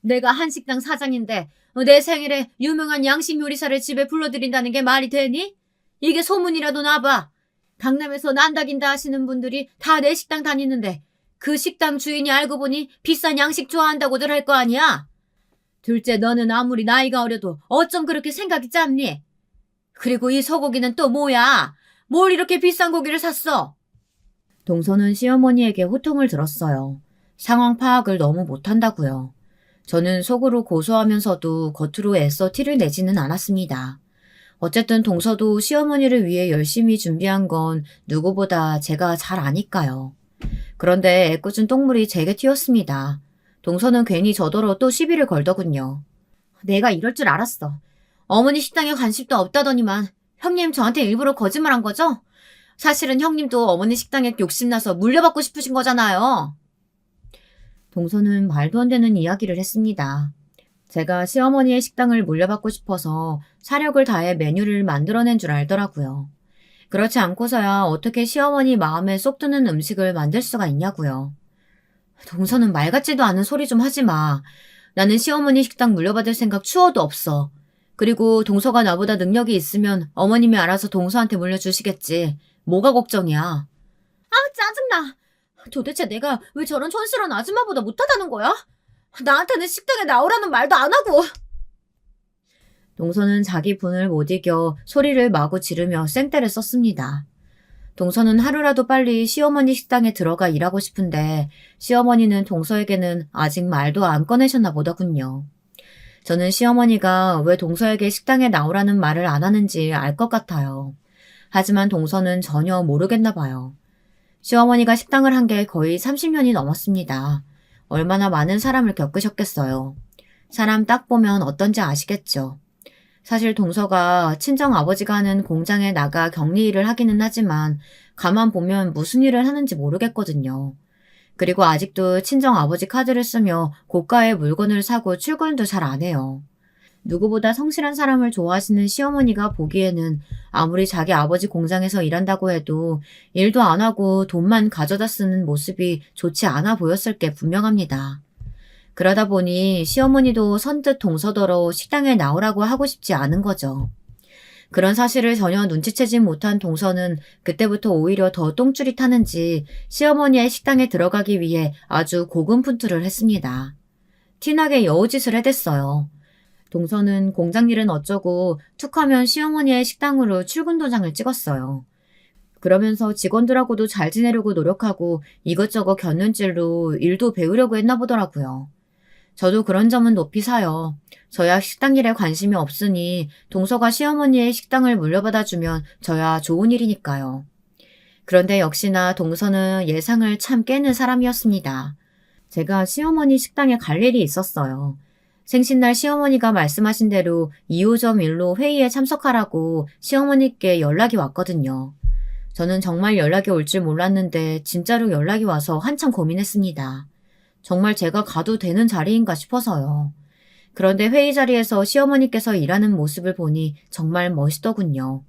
내가 한식당 사장인데 내 생일에 유명한 양식 요리사를 집에 불러들인다는 게 말이 되니? 이게 소문이라도 나봐. 강남에서 난다긴다 하시는 분들이 다 내 식당 다니는데 그 식당 주인이 알고 보니 비싼 양식 좋아한다고들 할 거 아니야? 둘째, 너는 아무리 나이가 어려도 어쩜 그렇게 생각이 짧니? 그리고 이 소고기는 또 뭐야? 뭘 이렇게 비싼 고기를 샀어? 동서는 시어머니에게 호통을 들었어요. 상황 파악을 너무 못한다고요. 저는 속으로 고소하면서도 겉으로 애써 티를 내지는 않았습니다. 어쨌든 동서도 시어머니를 위해 열심히 준비한 건 누구보다 제가 잘 아니까요. 그런데 애꿎은 똥물이 제게 튀었습니다. 동서는 괜히 저더러 또 시비를 걸더군요. 내가 이럴 줄 알았어. 어머니 식당에 관심도 없다더니만 형님 저한테 일부러 거짓말한 거죠? 사실은 형님도 어머니 식당에 욕심나서 물려받고 싶으신 거잖아요. 동서는 말도 안 되는 이야기를 했습니다. 제가 시어머니의 식당을 물려받고 싶어서 사력을 다해 메뉴를 만들어낸 줄 알더라고요. 그렇지 않고서야 어떻게 시어머니 마음에 쏙 드는 음식을 만들 수가 있냐고요. 동서는 말 같지도 않은 소리 좀 하지 마. 나는 시어머니 식당 물려받을 생각 추워도 없어. 그리고 동서가 나보다 능력이 있으면 어머님이 알아서 동서한테 물려주시겠지. 뭐가 걱정이야. 아, 짜증나. 도대체 내가 왜 저런 촌스러운 아줌마보다 못하다는 거야? 나한테는 식당에 나오라는 말도 안 하고. 동서는 자기 분을 못 이겨 소리를 마구 지르며 생떼를 썼습니다. 동서는 하루라도 빨리 시어머니 식당에 들어가 일하고 싶은데 시어머니는 동서에게는 아직 말도 안 꺼내셨나 보더군요. 저는 시어머니가 왜 동서에게 식당에 나오라는 말을 안 하는지 알 것 같아요. 하지만 동서는 전혀 모르겠나 봐요. 시어머니가 식당을 한 게 거의 30년이 넘었습니다. 얼마나 많은 사람을 겪으셨겠어요. 사람 딱 보면 어떤지 아시겠죠. 사실 동서가 친정 아버지가 하는 공장에 나가 격리 일을 하기는 하지만 가만 보면 무슨 일을 하는지 모르겠거든요. 그리고 아직도 친정 아버지 카드를 쓰며 고가의 물건을 사고 출근도 잘 안 해요. 누구보다 성실한 사람을 좋아하시는 시어머니가 보기에는 아무리 자기 아버지 공장에서 일한다고 해도 일도 안 하고 돈만 가져다 쓰는 모습이 좋지 않아 보였을 게 분명합니다. 그러다 보니 시어머니도 선뜻 동서더러 식당에 나오라고 하고 싶지 않은 거죠. 그런 사실을 전혀 눈치채지 못한 동서는 그때부터 오히려 더 똥줄이 타는지 시어머니의 식당에 들어가기 위해 아주 고군분투를 했습니다. 티나게 여우짓을 해댔어요. 동서는 공장 일은 어쩌고 툭하면 시어머니의 식당으로 출근 도장을 찍었어요. 그러면서 직원들하고도 잘 지내려고 노력하고 이것저것 곁눈질로 일도 배우려고 했나 보더라고요. 저도 그런 점은 높이 사요. 저야 식당 일에 관심이 없으니 동서가 시어머니의 식당을 물려받아주면 저야 좋은 일이니까요. 그런데 역시나 동서는 예상을 참 깨는 사람이었습니다. 제가 시어머니 식당에 갈 일이 있었어요. 생신날 시어머니가 말씀하신 대로 2호점 일로 회의에 참석하라고 시어머니께 연락이 왔거든요. 저는 정말 연락이 올 줄 몰랐는데 진짜로 연락이 와서 한참 고민했습니다. 정말 제가 가도 되는 자리인가 싶어서요. 그런데 회의 자리에서 시어머니께서 일하는 모습을 보니 정말 멋있더군요.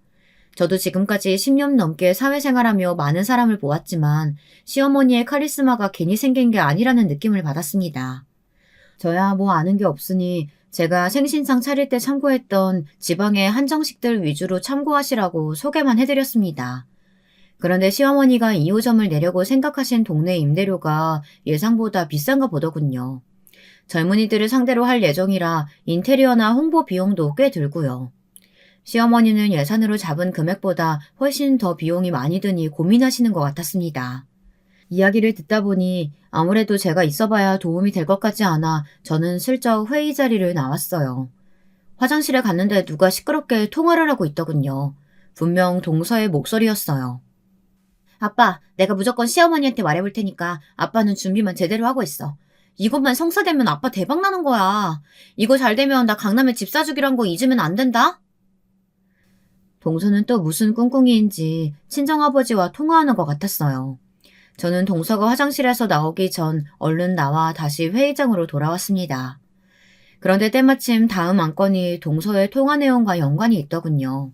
저도 지금까지 10년 넘게 사회생활하며 많은 사람을 보았지만 시어머니의 카리스마가 괜히 생긴 게 아니라는 느낌을 받았습니다. 저야 뭐 아는 게 없으니 제가 생신상 차릴 때 참고했던 지방의 한정식들 위주로 참고하시라고 소개만 해드렸습니다. 그런데 시어머니가 2호점을 내려고 생각하신 동네 임대료가 예상보다 비싼가 보더군요. 젊은이들을 상대로 할 예정이라 인테리어나 홍보 비용도 꽤 들고요. 시어머니는 예산으로 잡은 금액보다 훨씬 더 비용이 많이 드니 고민하시는 것 같았습니다. 이야기를 듣다 보니 아무래도 제가 있어봐야 도움이 될 것 같지 않아 저는 슬쩍 회의 자리를 나왔어요. 화장실에 갔는데 누가 시끄럽게 통화를 하고 있더군요. 분명 동서의 목소리였어요. 아빠, 내가 무조건 시어머니한테 말해볼 테니까 아빠는 준비만 제대로 하고 있어. 이것만 성사되면 아빠 대박 나는 거야. 이거 잘 되면 나 강남에 집 사주기로 한 거 잊으면 안 된다? 동서는 또 무슨 꿍꿍이인지 친정아버지와 통화하는 것 같았어요. 저는 동서가 화장실에서 나오기 전 얼른 나와 다시 회의장으로 돌아왔습니다. 그런데 때마침 다음 안건이 동서의 통화 내용과 연관이 있더군요.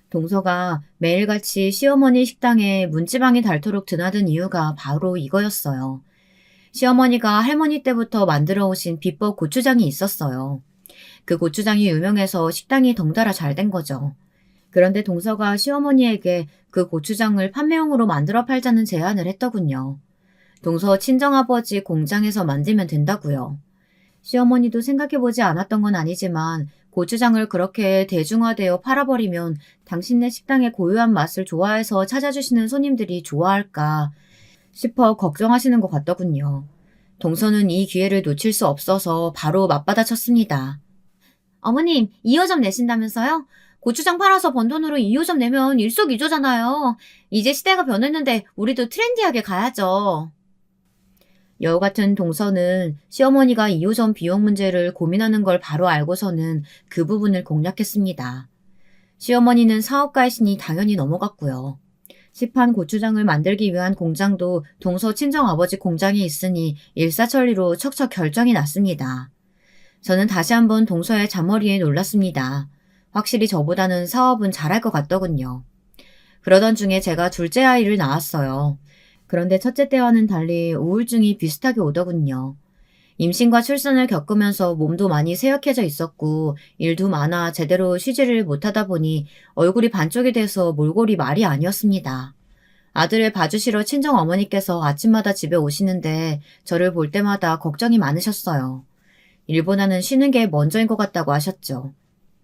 동서가 매일같이 시어머니 식당에 문지방이 닳도록 드나든 이유가 바로 이거였어요. 시어머니가 할머니 때부터 만들어 오신 비법 고추장이 있었어요. 그 고추장이 유명해서 식당이 덩달아 잘 된 거죠. 그런데 동서가 시어머니에게 그 고추장을 판매용으로 만들어 팔자는 제안을 했더군요. 동서 친정아버지 공장에서 만들면 된다고요. 시어머니도 생각해보지 않았던 건 아니지만 고추장을 그렇게 대중화되어 팔아버리면 당신네 식당의 고유한 맛을 좋아해서 찾아주시는 손님들이 좋아할까 싶어 걱정하시는 것 같더군요. 동서는 이 기회를 놓칠 수 없어서 바로 맞받아쳤습니다. 어머님, 2호점 내신다면서요? 고추장 팔아서 번 돈으로 2호점 내면 일석이조잖아요. 이제 시대가 변했는데 우리도 트렌디하게 가야죠. 여우 같은 동서는 시어머니가 2호점 비용 문제를 고민하는 걸 바로 알고서는 그 부분을 공략했습니다. 시어머니는 사업가이시니 당연히 넘어갔고요. 시판 고추장을 만들기 위한 공장도 동서 친정아버지 공장이 있으니 일사천리로 척척 결정이 났습니다. 저는 다시 한번 동서의 잔머리에 놀랐습니다. 확실히 저보다는 사업은 잘할 것 같더군요. 그러던 중에 제가 둘째 아이를 낳았어요. 그런데 첫째 때와는 달리 우울증이 비슷하게 오더군요. 임신과 출산을 겪으면서 몸도 많이 쇠약해져 있었고 일도 많아 제대로 쉬지를 못하다 보니 얼굴이 반쪽이 돼서 몰골이 말이 아니었습니다. 아들을 봐주시러 친정어머니께서 아침마다 집에 오시는데 저를 볼 때마다 걱정이 많으셨어요. 일보다는 쉬는 게 먼저인 것 같다고 하셨죠.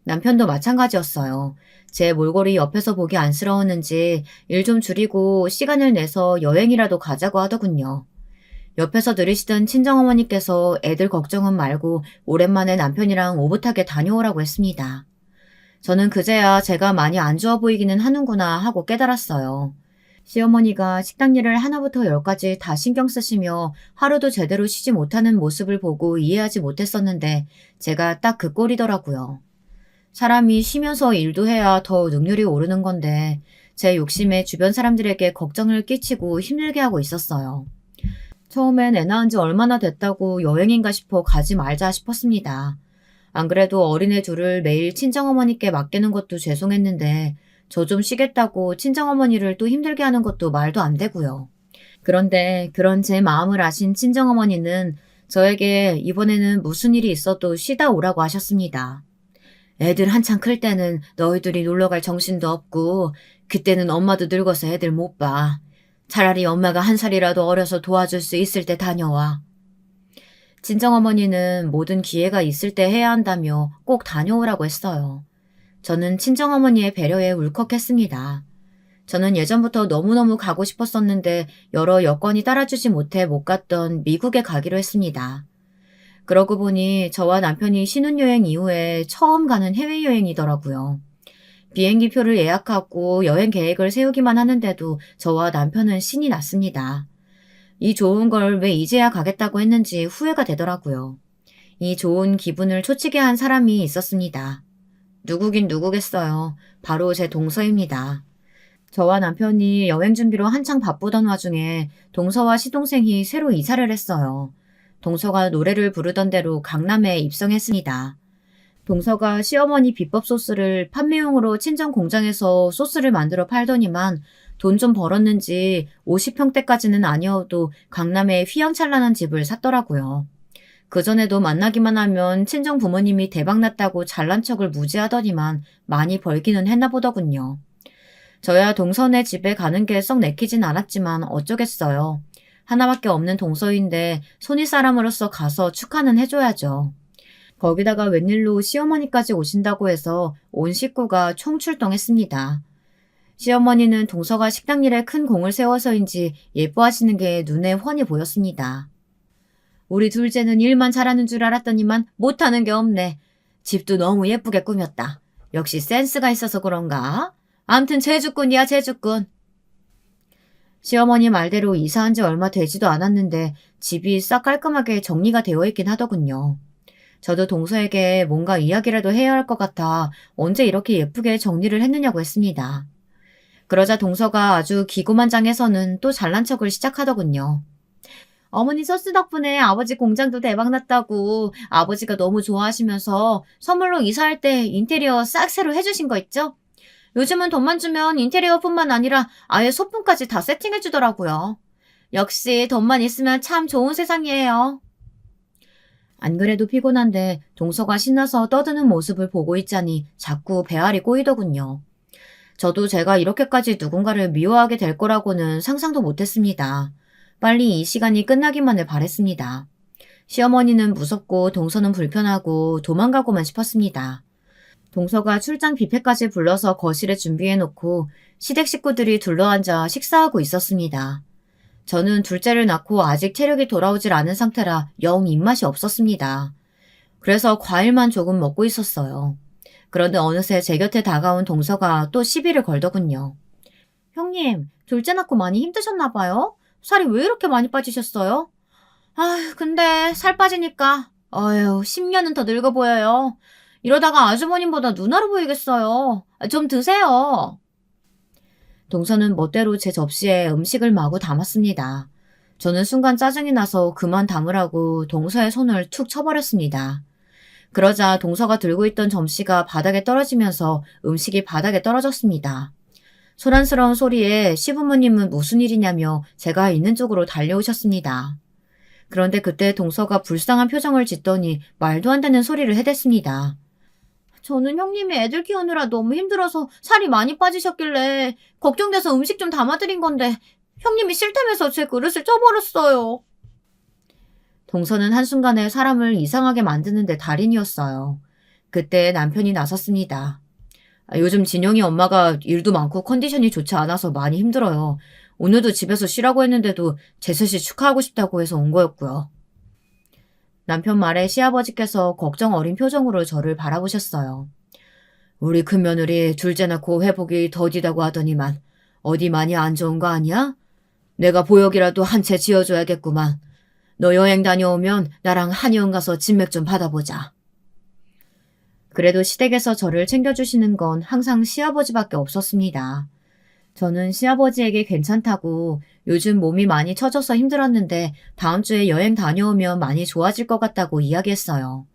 남편도 마찬가지였어요. 제 몰골이 옆에서 보기 안쓰러웠는지 일 좀 줄이고 시간을 내서 여행이라도 가자고 하더군요. 옆에서 들으시던 친정어머니께서 애들 걱정은 말고 오랜만에 남편이랑 오붓하게 다녀오라고 했습니다. 저는 그제야 제가 많이 안 좋아 보이기는 하는구나 하고 깨달았어요. 시어머니가 식당 일을 하나부터 열까지 다 신경 쓰시며 하루도 제대로 쉬지 못하는 모습을 보고 이해하지 못했었는데 제가 딱 그 꼴이더라고요. 사람이 쉬면서 일도 해야 더 능률이 오르는 건데 제 욕심에 주변 사람들에게 걱정을 끼치고 힘들게 하고 있었어요. 처음엔 애 낳은 지 얼마나 됐다고 여행인가 싶어 가지 말자 싶었습니다. 안 그래도 어린애 둘을 매일 친정어머니께 맡기는 것도 죄송했는데 저 좀 쉬겠다고 친정어머니를 또 힘들게 하는 것도 말도 안 되고요. 그런데 그런 제 마음을 아신 친정어머니는 저에게 이번에는 무슨 일이 있어도 쉬다 오라고 하셨습니다. 애들 한창 클 때는 너희들이 놀러갈 정신도 없고 그때는 엄마도 늙어서 애들 못 봐. 차라리 엄마가 한 살이라도 어려서 도와줄 수 있을 때 다녀와. 친정어머니는 모든 기회가 있을 때 해야 한다며 꼭 다녀오라고 했어요. 저는 친정어머니의 배려에 울컥했습니다. 저는 예전부터 너무너무 가고 싶었었는데 여러 여건이 따라주지 못해 못 갔던 미국에 가기로 했습니다. 그러고 보니 저와 남편이 신혼여행 이후에 처음 가는 해외여행이더라고요. 비행기 표를 예약하고 여행 계획을 세우기만 하는데도 저와 남편은 신이 났습니다. 이 좋은 걸 왜 이제야 가겠다고 했는지 후회가 되더라고요. 이 좋은 기분을 초치게 한 사람이 있었습니다. 누구긴 누구겠어요. 바로 제 동서입니다. 저와 남편이 여행 준비로 한창 바쁘던 와중에 동서와 시동생이 새로 이사를 했어요. 동서가 노래를 부르던 대로 강남에 입성했습니다. 동서가 시어머니 비법 소스를 판매용으로 친정 공장에서 소스를 만들어 팔더니만 돈 좀 벌었는지 50평대까지는 아니어도 강남에 휘황찬란한 집을 샀더라고요. 그전에도 만나기만 하면 친정 부모님이 대박났다고 잘난 척을 무지하더니만 많이 벌기는 했나 보더군요. 저야 동서네 집에 가는 게 썩 내키진 않았지만 어쩌겠어요. 하나밖에 없는 동서인데 손윗 사람으로서 가서 축하는 해줘야죠. 거기다가 웬일로 시어머니까지 오신다고 해서 온 식구가 총출동했습니다. 시어머니는 동서가 식당 일에 큰 공을 세워서인지 예뻐하시는 게 눈에 훤히 보였습니다. 우리 둘째는 일만 잘하는 줄 알았더니만 못하는 게 없네. 집도 너무 예쁘게 꾸몄다. 역시 센스가 있어서 그런가? 암튼 제주꾼이야 제주꾼. 시어머니 말대로 이사한 지 얼마 되지도 않았는데 집이 싹 깔끔하게 정리가 되어 있긴 하더군요. 저도 동서에게 뭔가 이야기라도 해야 할 것 같아 언제 이렇게 예쁘게 정리를 했느냐고 했습니다. 그러자 동서가 아주 기고만장해서는 또 잘난 척을 시작하더군요. 어머니 소스 덕분에 아버지 공장도 대박났다고 아버지가 너무 좋아하시면서 선물로 이사할 때 인테리어 싹 새로 해주신 거 있죠? 요즘은 돈만 주면 인테리어뿐만 아니라 아예 소품까지 다 세팅해주더라고요. 역시 돈만 있으면 참 좋은 세상이에요. 안 그래도 피곤한데 동서가 신나서 떠드는 모습을 보고 있자니 자꾸 배알이 꼬이더군요. 저도 제가 이렇게까지 누군가를 미워하게 될 거라고는 상상도 못했습니다. 빨리 이 시간이 끝나기만을 바랬습니다. 시어머니는 무섭고 동서는 불편하고 도망가고만 싶었습니다. 동서가 출장 뷔페까지 불러서 거실에 준비해놓고 시댁 식구들이 둘러앉아 식사하고 있었습니다. 저는 둘째를 낳고 아직 체력이 돌아오질 않은 상태라 영 입맛이 없었습니다. 그래서 과일만 조금 먹고 있었어요. 그런데 어느새 제 곁에 다가온 동서가 또 시비를 걸더군요. 형님, 둘째 낳고 많이 힘드셨나 봐요? 살이 왜 이렇게 많이 빠지셨어요? 아휴, 근데 살 빠지니까 어휴, 10년은 더 늙어 보여요. 이러다가 아주버님보다 누나로 보이겠어요. 좀 드세요. 동서는 멋대로 제 접시에 음식을 마구 담았습니다. 저는 순간 짜증이 나서 그만 담으라고 동서의 손을 툭 쳐버렸습니다. 그러자 동서가 들고 있던 점씨가 바닥에 떨어지면서 음식이 바닥에 떨어졌습니다. 소란스러운 소리에 시부모님은 무슨 일이냐며 제가 있는 쪽으로 달려오셨습니다. 그런데 그때 동서가 불쌍한 표정을 짓더니 말도 안 되는 소리를 해댔습니다. 저는 형님이 애들 키우느라 너무 힘들어서 살이 많이 빠지셨길래 걱정돼서 음식 좀 담아드린 건데 형님이 싫다면서 제 그릇을 쪄버렸어요. 동서는 한순간에 사람을 이상하게 만드는 데 달인이었어요. 그때 남편이 나섰습니다. 요즘 진영이 엄마가 일도 많고 컨디션이 좋지 않아서 많이 힘들어요. 오늘도 집에서 쉬라고 했는데도 제셋이 축하하고 싶다고 해서 온 거였고요. 남편 말에 시아버지께서 걱정 어린 표정으로 저를 바라보셨어요. 우리 큰며느리 둘째 낳고 회복이 더디다고 하더니만 어디 많이 안 좋은 거 아니야? 내가 보약이라도 한 채 지어줘야겠구만. 너 여행 다녀오면 나랑 한의원 가서 진맥 좀 받아보자. 그래도 시댁에서 저를 챙겨주시는 건 항상 시아버지밖에 없었습니다. 저는 시아버지에게 괜찮다고 요즘 몸이 많이 처져서 힘들었는데 다음 주에 여행 다녀오면 많이 좋아질 것 같다고 이야기했어요.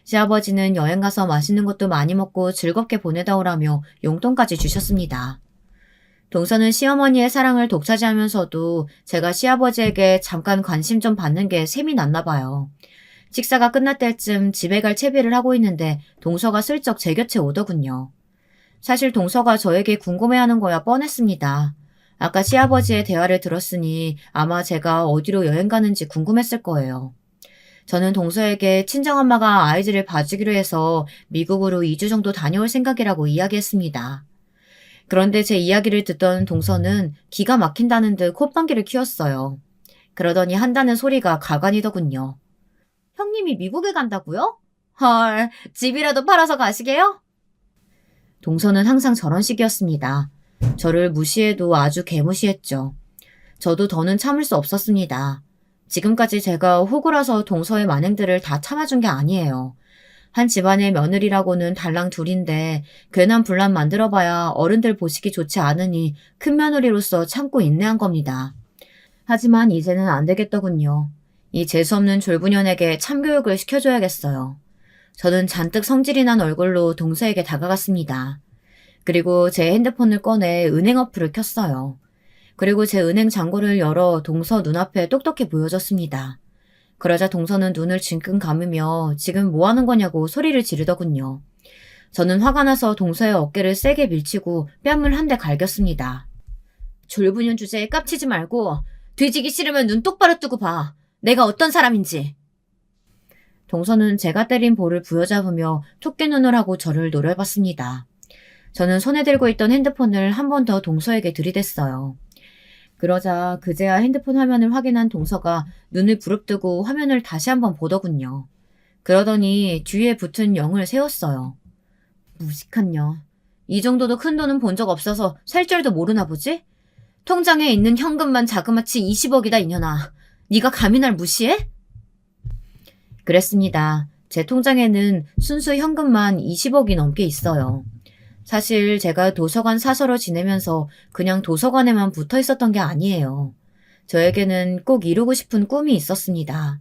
시아버지는 여행 가서 맛있는 것도 많이 먹고 즐겁게 보내다 오라며 용돈까지 주셨습니다. 동서는 시어머니의 사랑을 독차지하면서도 제가 시아버지에게 잠깐 관심 좀 받는 게 셈이 났나 봐요. 식사가 끝날 때쯤 집에 갈 채비를 하고 있는데 동서가 슬쩍 제 곁에 오더군요. 사실 동서가 저에게 궁금해하는 거야 뻔했습니다. 아까 시아버지의 대화를 들었으니 아마 제가 어디로 여행 가는지 궁금했을 거예요. 저는 동서에게 친정엄마가 아이들을 봐주기로 해서 미국으로 2주 정도 다녀올 생각이라고 이야기했습니다. 그런데 제 이야기를 듣던 동서는 기가 막힌다는 듯 콧방귀를 키웠어요. 그러더니 한다는 소리가 가관이더군요. 형님이 미국에 간다고요? 헐, 집이라도 팔아서 가시게요? 동서는 항상 저런 식이었습니다. 저를 무시해도 아주 개무시했죠. 저도 더는 참을 수 없었습니다. 지금까지 제가 호구라서 동서의 만행들을 다 참아준 게 아니에요. 한 집안의 며느리라고는 달랑 둘인데 괜한 분란 만들어봐야 어른들 보시기 좋지 않으니 큰 며느리로서 참고 인내한 겁니다. 하지만 이제는 안 되겠더군요. 이 재수없는 졸부년에게 참교육을 시켜줘야겠어요. 저는 잔뜩 성질이 난 얼굴로 동서에게 다가갔습니다. 그리고 제 핸드폰을 꺼내 은행 어플을 켰어요. 그리고 제 은행 잔고를 열어 동서 눈앞에 똑똑히 보여줬습니다. 그러자 동서는 눈을 질끈 감으며 지금 뭐 하는 거냐고 소리를 지르더군요. 저는 화가 나서 동서의 어깨를 세게 밀치고 뺨을 한 대 갈겼습니다. 졸부년 주제에 깝치지 말고 뒤지기 싫으면 눈 똑바로 뜨고 봐. 내가 어떤 사람인지. 동서는 제가 때린 볼을 부여잡으며 토끼 눈을 하고 저를 노려봤습니다. 저는 손에 들고 있던 핸드폰을 한 번 더 동서에게 들이댔어요. 그러자 그제야 핸드폰 화면을 확인한 동서가 눈을 부릅뜨고 화면을 다시 한번 보더군요. 그러더니 뒤에 붙은 0을 세웠어요. 무식한 년. 이 정도도 큰 돈은 본 적 없어서 살 줄도 모르나 보지? 통장에 있는 현금만 자그마치 20억이다 이년아. 네가 감히 날 무시해? 그랬습니다. 제 통장에는 순수 현금만 20억이 넘게 있어요. 사실 제가 도서관 사서로 지내면서 그냥 도서관에만 붙어 있었던 게 아니에요. 저에게는 꼭 이루고 싶은 꿈이 있었습니다.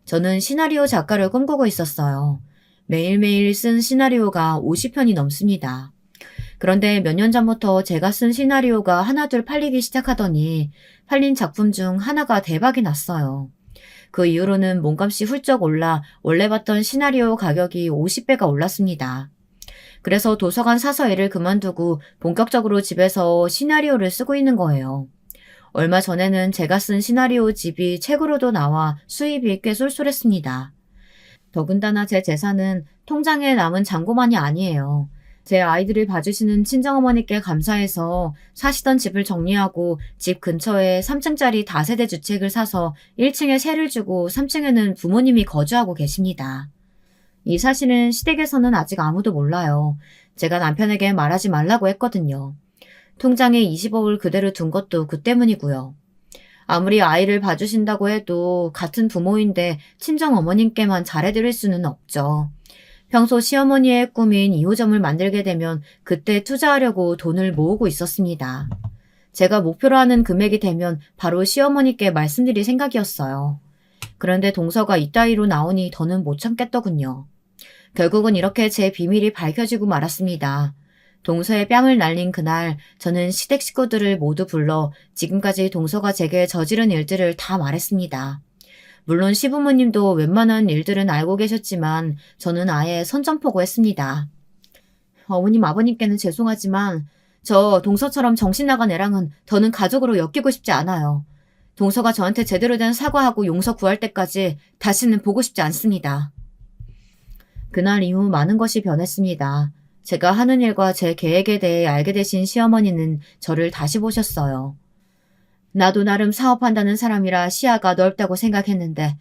저는 시나리오 작가를 꿈꾸고 있었어요. 매일매일 쓴 시나리오가 50편이 넘습니다. 그런데 몇 년 전부터 제가 쓴 시나리오가 하나둘 팔리기 시작하더니 팔린 작품 중 하나가 대박이 났어요. 그 이후로는 몸값이 훌쩍 올라 원래 봤던 시나리오 가격이 50배가 올랐습니다. 그래서 도서관 사서 일을 그만두고 본격적으로 집에서 시나리오를 쓰고 있는 거예요. 얼마 전에는 제가 쓴 시나리오 집이 책으로도 나와 수입이 꽤 쏠쏠했습니다. 더군다나 제 재산은 통장에 남은 잔고만이 아니에요. 제 아이들을 봐주시는 친정어머니께 감사해서 사시던 집을 정리하고 집 근처에 3층짜리 다세대 주택을 사서 1층에 세를 주고 3층에는 부모님이 거주하고 계십니다. 이 사실은 시댁에서는 아직 아무도 몰라요. 제가 남편에게 말하지 말라고 했거든요. 통장에 20억을 그대로 둔 것도 그 때문이고요. 아무리 아이를 봐주신다고 해도 같은 부모인데 친정어머님께만 잘해드릴 수는 없죠. 평소 시어머니의 꿈인 2호점을 만들게 되면 그때 투자하려고 돈을 모으고 있었습니다. 제가 목표로 하는 금액이 되면 바로 시어머니께 말씀드릴 생각이었어요. 그런데 동서가 이따위로 나오니 더는 못 참겠더군요. 결국은 이렇게 제 비밀이 밝혀지고 말았습니다. 동서의 뺨을 날린 그날 저는 시댁 식구들을 모두 불러 지금까지 동서가 제게 저지른 일들을 다 말했습니다. 물론 시부모님도 웬만한 일들은 알고 계셨지만 저는 아예 선전포고했습니다. 어머님 아버님께는 죄송하지만 저 동서처럼 정신 나간 애랑은 더는 가족으로 엮이고 싶지 않아요. 동서가 저한테 제대로 된 사과하고 용서 구할 때까지 다시는 보고 싶지 않습니다. 그날 이후 많은 것이 변했습니다. 제가 하는 일과 제 계획에 대해 알게 되신 시어머니는 저를 다시 보셨어요. 나도 나름 사업한다는 사람이라 시야가 넓다고 생각했는데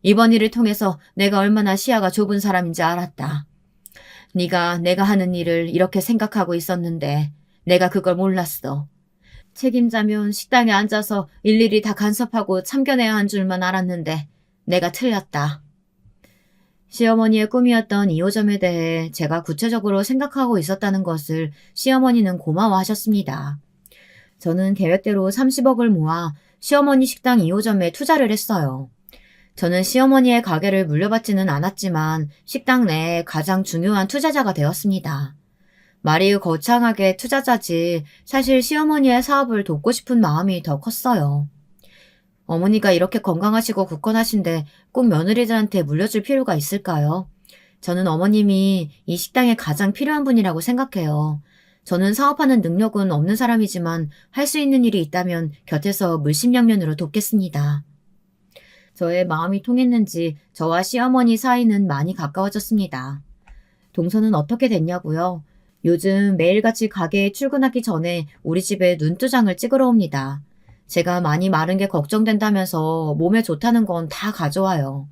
이번 일을 통해서 내가 얼마나 시야가 좁은 사람인지 알았다. 네가 내가 하는 일을 이렇게 생각하고 있었는데 내가 그걸 몰랐어. 책임자면 식당에 앉아서 일일이 다 간섭하고 참견해야 한 줄만 알았는데 내가 틀렸다. 시어머니의 꿈이었던 2호점에 대해 제가 구체적으로 생각하고 있었다는 것을 시어머니는 고마워하셨습니다. 저는 계획대로 30억을 모아 시어머니 식당 2호점에 투자를 했어요. 저는 시어머니의 가게를 물려받지는 않았지만 식당 내에 가장 중요한 투자자가 되었습니다. 말이 거창하게 투자자지 사실 시어머니의 사업을 돕고 싶은 마음이 더 컸어요. 어머니가 이렇게 건강하시고 굳건하신데 꼭 며느리들한테 물려줄 필요가 있을까요? 저는 어머님이 이 식당에 가장 필요한 분이라고 생각해요. 저는 사업하는 능력은 없는 사람이지만 할 수 있는 일이 있다면 곁에서 물심양면으로 돕겠습니다. 저의 마음이 통했는지 저와 시어머니 사이는 많이 가까워졌습니다. 동서는 어떻게 됐냐고요? 요즘 매일같이 가게에 출근하기 전에 우리 집에 눈두장을 찍으러 옵니다. 제가 많이 마른 게 걱정된다면서 몸에 좋다는 건 다 가져와요.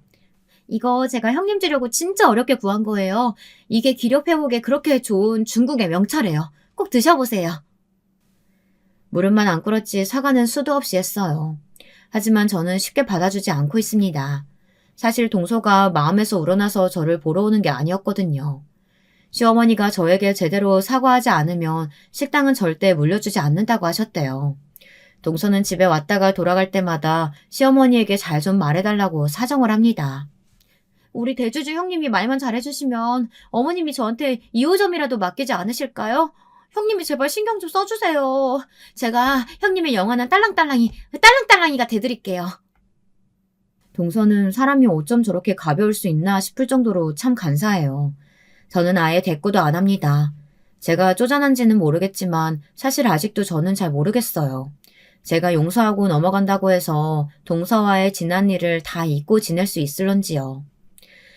이거 제가 형님 주려고 진짜 어렵게 구한 거예요. 이게 기력 회복에 그렇게 좋은 중국의 명차래요. 꼭 드셔보세요. 무릎만 안 꿇었지 사과는 수도 없이 했어요. 하지만 저는 쉽게 받아주지 않고 있습니다. 사실 동서가 마음에서 우러나서 저를 보러 오는 게 아니었거든요. 시어머니가 저에게 제대로 사과하지 않으면 식당은 절대 물려주지 않는다고 하셨대요. 동서는 집에 왔다가 돌아갈 때마다 시어머니에게 잘 좀 말해달라고 사정을 합니다. 우리 대주주 형님이 말만 잘해주시면 어머님이 저한테 2호점이라도 맡기지 않으실까요? 형님이 제발 신경 좀 써주세요. 제가 형님의 영원한 딸랑딸랑이가 돼드릴게요. 동서는 사람이 어쩜 저렇게 가벼울 수 있나 싶을 정도로 참 간사해요. 저는 아예 대꾸도 안 합니다. 제가 쪼잔한지는 모르겠지만 사실 아직도 저는 잘 모르겠어요. 제가 용서하고 넘어간다고 해서 동서와의 지난 일을 다 잊고 지낼 수 있을런지요.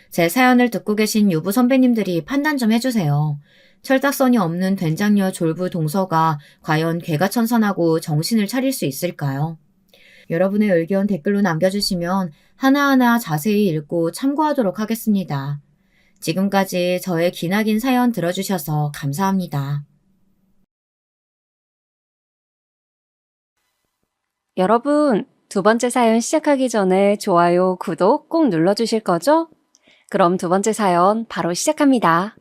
제 사연을 듣고 계신 유부 선배님들이 판단 좀 해주세요. 철딱선이 없는 된장녀 졸부 동서가 과연 개가천선하고 정신을 차릴 수 있을까요? 여러분의 의견 댓글로 남겨주시면 하나하나 자세히 읽고 참고하도록 하겠습니다. 지금까지 저의 기나긴 사연 들어주셔서 감사합니다. 여러분, 두 번째 사연 시작하기 전에 좋아요, 구독 꼭 눌러주실 거죠? 그럼 두 번째 사연 바로 시작합니다.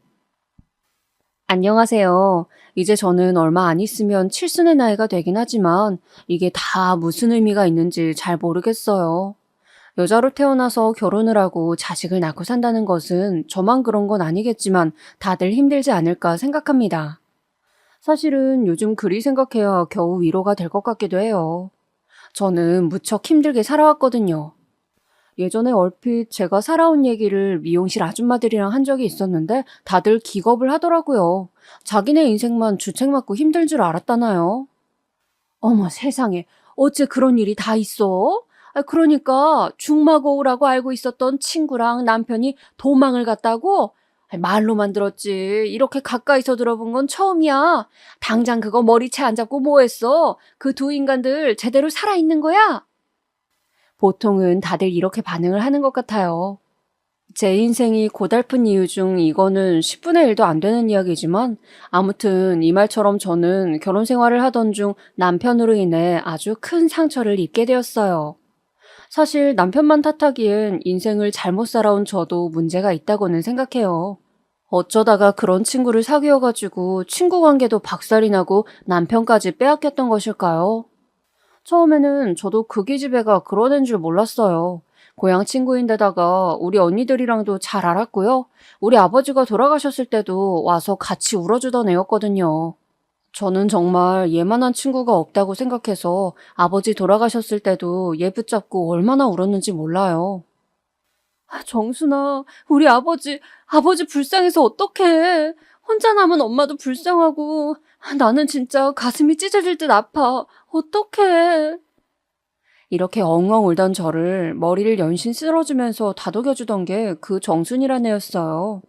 안녕하세요. 이제 저는 얼마 안 있으면 칠순의 나이가 되긴 하지만 이게 다 무슨 의미가 있는지 잘 모르겠어요. 여자로 태어나서 결혼을 하고 자식을 낳고 산다는 것은 저만 그런 건 아니겠지만 다들 힘들지 않을까 생각합니다. 사실은 요즘 그리 생각해야 겨우 위로가 될 것 같기도 해요. 저는 무척 힘들게 살아왔거든요. 예전에 얼핏 제가 살아온 얘기를 미용실 아줌마들이랑 한 적이 있었는데 다들 기겁을 하더라고요. 자기네 인생만 주책 맞고 힘들 줄 알았다나요? 어머 세상에, 어째 그런 일이 다 있어? 그러니까 중마고우라고 알고 있었던 친구랑 남편이 도망을 갔다고? 말로만 들었지 이렇게 가까이서 들어본 건 처음이야. 당장 그거 머리채 안 잡고 뭐 했어? 그 두 인간들 제대로 살아있는 거야? 보통은 다들 이렇게 반응을 하는 것 같아요. 제 인생이 고달픈 이유 중 이거는 10분의 1도 안 되는 이야기지만 아무튼 이 말처럼 저는 결혼 생활을 하던 중 남편으로 인해 아주 큰 상처를 입게 되었어요. 사실 남편만 탓하기엔 인생을 잘못 살아온 저도 문제가 있다고는 생각해요. 어쩌다가 그런 친구를 사귀어가지고 친구 관계도 박살이 나고 남편까지 빼앗겼던 것일까요? 처음에는 저도 그 기집애가 그런 애인 줄 몰랐어요. 고향 친구인데다가 우리 언니들이랑도 잘 알았고요. 우리 아버지가 돌아가셨을 때도 와서 같이 울어주던 애였거든요. 저는 정말 얘만한 친구가 없다고 생각해서 아버지 돌아가셨을 때도 얘 붙잡고 얼마나 울었는지 몰라요. 정순아, 우리 아버지 불쌍해서 어떡해. 혼자 남은 엄마도 불쌍하고 나는 진짜 가슴이 찢어질 듯 아파. 어떡해. 이렇게 엉엉 울던 저를 머리를 연신 쓸어주면서 다독여주던 게 그 정순이란 애였어요.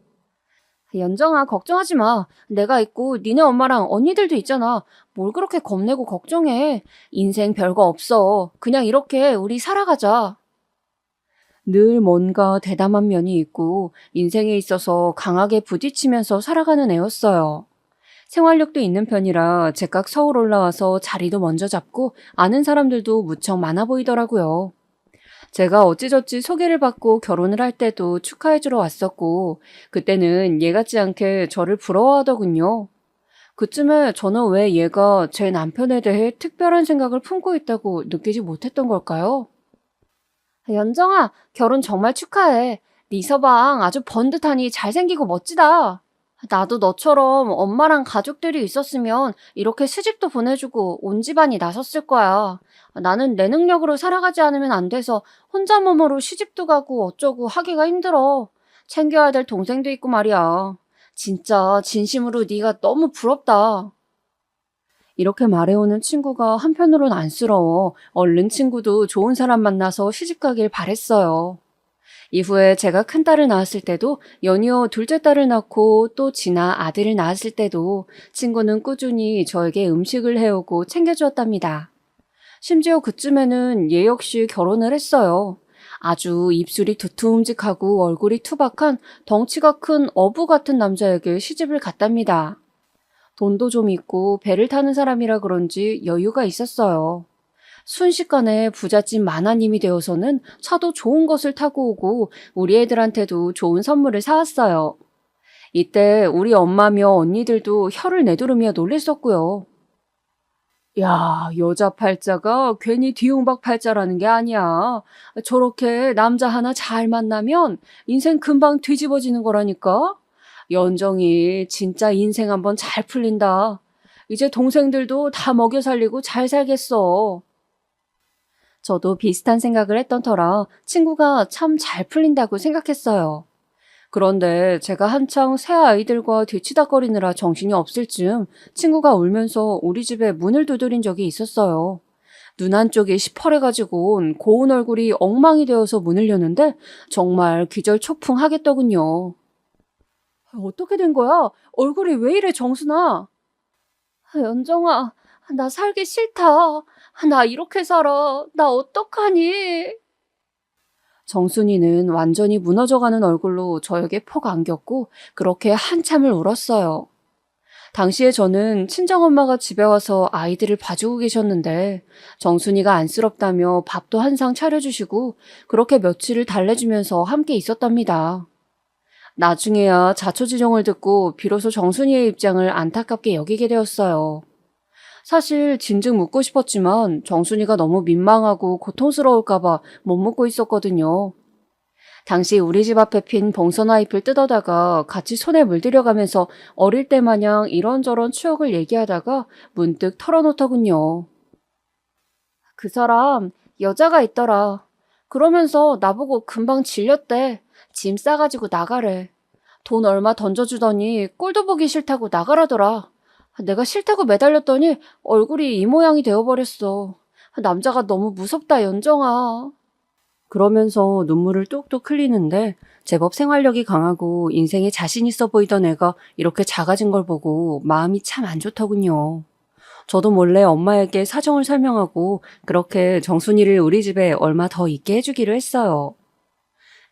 연정아, 걱정하지 마. 내가 있고 니네 엄마랑 언니들도 있잖아. 뭘 그렇게 겁내고 걱정해. 인생 별거 없어. 그냥 이렇게 우리 살아가자. 늘 뭔가 대담한 면이 있고 인생에 있어서 강하게 부딪히면서 살아가는 애였어요. 생활력도 있는 편이라 제각 서울 올라와서 자리도 먼저 잡고 아는 사람들도 무척 많아 보이더라고요. 제가 어찌저찌 소개를 받고 결혼을 할 때도 축하해주러 왔었고 그때는 얘 같지 않게 저를 부러워하더군요. 그쯤에 저는 왜 얘가 제 남편에 대해 특별한 생각을 품고 있다고 느끼지 못했던 걸까요? 연정아, 결혼 정말 축하해. 네 서방 아주 번듯하니 잘생기고 멋지다. 나도 너처럼 엄마랑 가족들이 있었으면 이렇게 시집도 보내주고 온 집안이 나섰을 거야. 나는 내 능력으로 살아가지 않으면 안 돼서 혼자 몸으로 시집도 가고 어쩌고 하기가 힘들어. 챙겨야 될 동생도 있고 말이야. 진짜 진심으로 네가 너무 부럽다. 이렇게 말해오는 친구가 한편으론 안쓰러워 얼른 친구도 좋은 사람 만나서 시집가길 바랬어요. 이후에 제가 큰딸을 낳았을 때도 연이어 둘째 딸을 낳고 또 지나 아들을 낳았을 때도 친구는 꾸준히 저에게 음식을 해오고 챙겨주었답니다. 심지어 그쯤에는 얘 역시 결혼을 했어요. 아주 입술이 두툼직하고 얼굴이 투박한 덩치가 큰 어부 같은 남자에게 시집을 갔답니다. 돈도 좀 있고 배를 타는 사람이라 그런지 여유가 있었어요. 순식간에 부잣집 마나님이 되어서는 차도 좋은 것을 타고 오고 우리 애들한테도 좋은 선물을 사왔어요. 이때 우리 엄마며 언니들도 혀를 내두르며 놀랬었고요. 야, 여자 팔자가 괜히 뒤움박 팔자라는 게 아니야. 저렇게 남자 하나 잘 만나면 인생 금방 뒤집어지는 거라니까. 연정이 진짜 인생 한번 잘 풀린다. 이제 동생들도 다 먹여 살리고 잘 살겠어. 저도 비슷한 생각을 했던 터라 친구가 참 잘 풀린다고 생각했어요. 그런데 제가 한창 새 아이들과 뒤치다거리느라 정신이 없을 즈음 친구가 울면서 우리 집에 문을 두드린 적이 있었어요. 눈 한쪽이 시퍼래가지고 고운 얼굴이 엉망이 되어서 문을 여는데 정말 기절초풍하겠더군요. 어떻게 된 거야? 얼굴이 왜 이래, 정순아? 연정아, 나 살기 싫다. 나 이렇게 살아. 나 어떡하니? 정순이는 완전히 무너져가는 얼굴로 저에게 폭 안겼고 그렇게 한참을 울었어요. 당시에 저는 친정엄마가 집에 와서 아이들을 봐주고 계셨는데 정순이가 안쓰럽다며 밥도 한 상 차려주시고 그렇게 며칠을 달래주면서 함께 있었답니다. 나중에야 자초지종을 듣고 비로소 정순이의 입장을 안타깝게 여기게 되었어요. 사실 진즉 묻고 싶었지만 정순이가 너무 민망하고 고통스러울까봐 못 묻고 있었거든요. 당시 우리 집 앞에 핀 봉선화 잎을 뜯어다가 같이 손에 물들여가면서 어릴 때 마냥 이런저런 추억을 얘기하다가 문득 털어놓더군요. 그 사람 여자가 있더라. 그러면서 나보고 금방 질렸대. 짐 싸가지고 나가래. 돈 얼마 던져주더니 꼴도 보기 싫다고 나가라더라. 내가 싫다고 매달렸더니 얼굴이 이 모양이 되어버렸어. 남자가 너무 무섭다, 연정아. 그러면서 눈물을 뚝뚝 흘리는데 제법 생활력이 강하고 인생에 자신 있어 보이던 애가 이렇게 작아진 걸 보고 마음이 참 안 좋더군요. 저도 몰래 엄마에게 사정을 설명하고 그렇게 정순이를 우리 집에 얼마 더 있게 해주기로 했어요.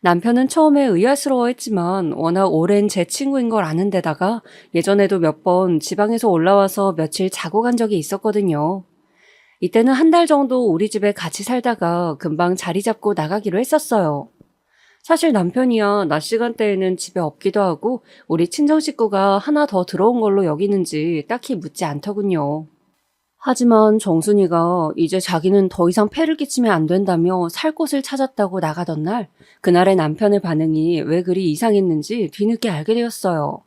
남편은 처음에 의아스러워했지만 워낙 오랜 제 친구인 걸 아는 데다가 예전에도 몇 번 지방에서 올라와서 며칠 자고 간 적이 있었거든요. 이때는 한 달 정도 우리 집에 같이 살다가 금방 자리 잡고 나가기로 했었어요. 사실 남편이야 낮 시간대에는 집에 없기도 하고 우리 친정 식구가 하나 더 들어온 걸로 여기는지 딱히 묻지 않더군요. 하지만 정순이가 이제 자기는 더 이상 폐를 끼치면 안 된다며 살 곳을 찾았다고 나가던 날, 그날의 남편의 반응이 왜 그리 이상했는지 뒤늦게 알게 되었어요.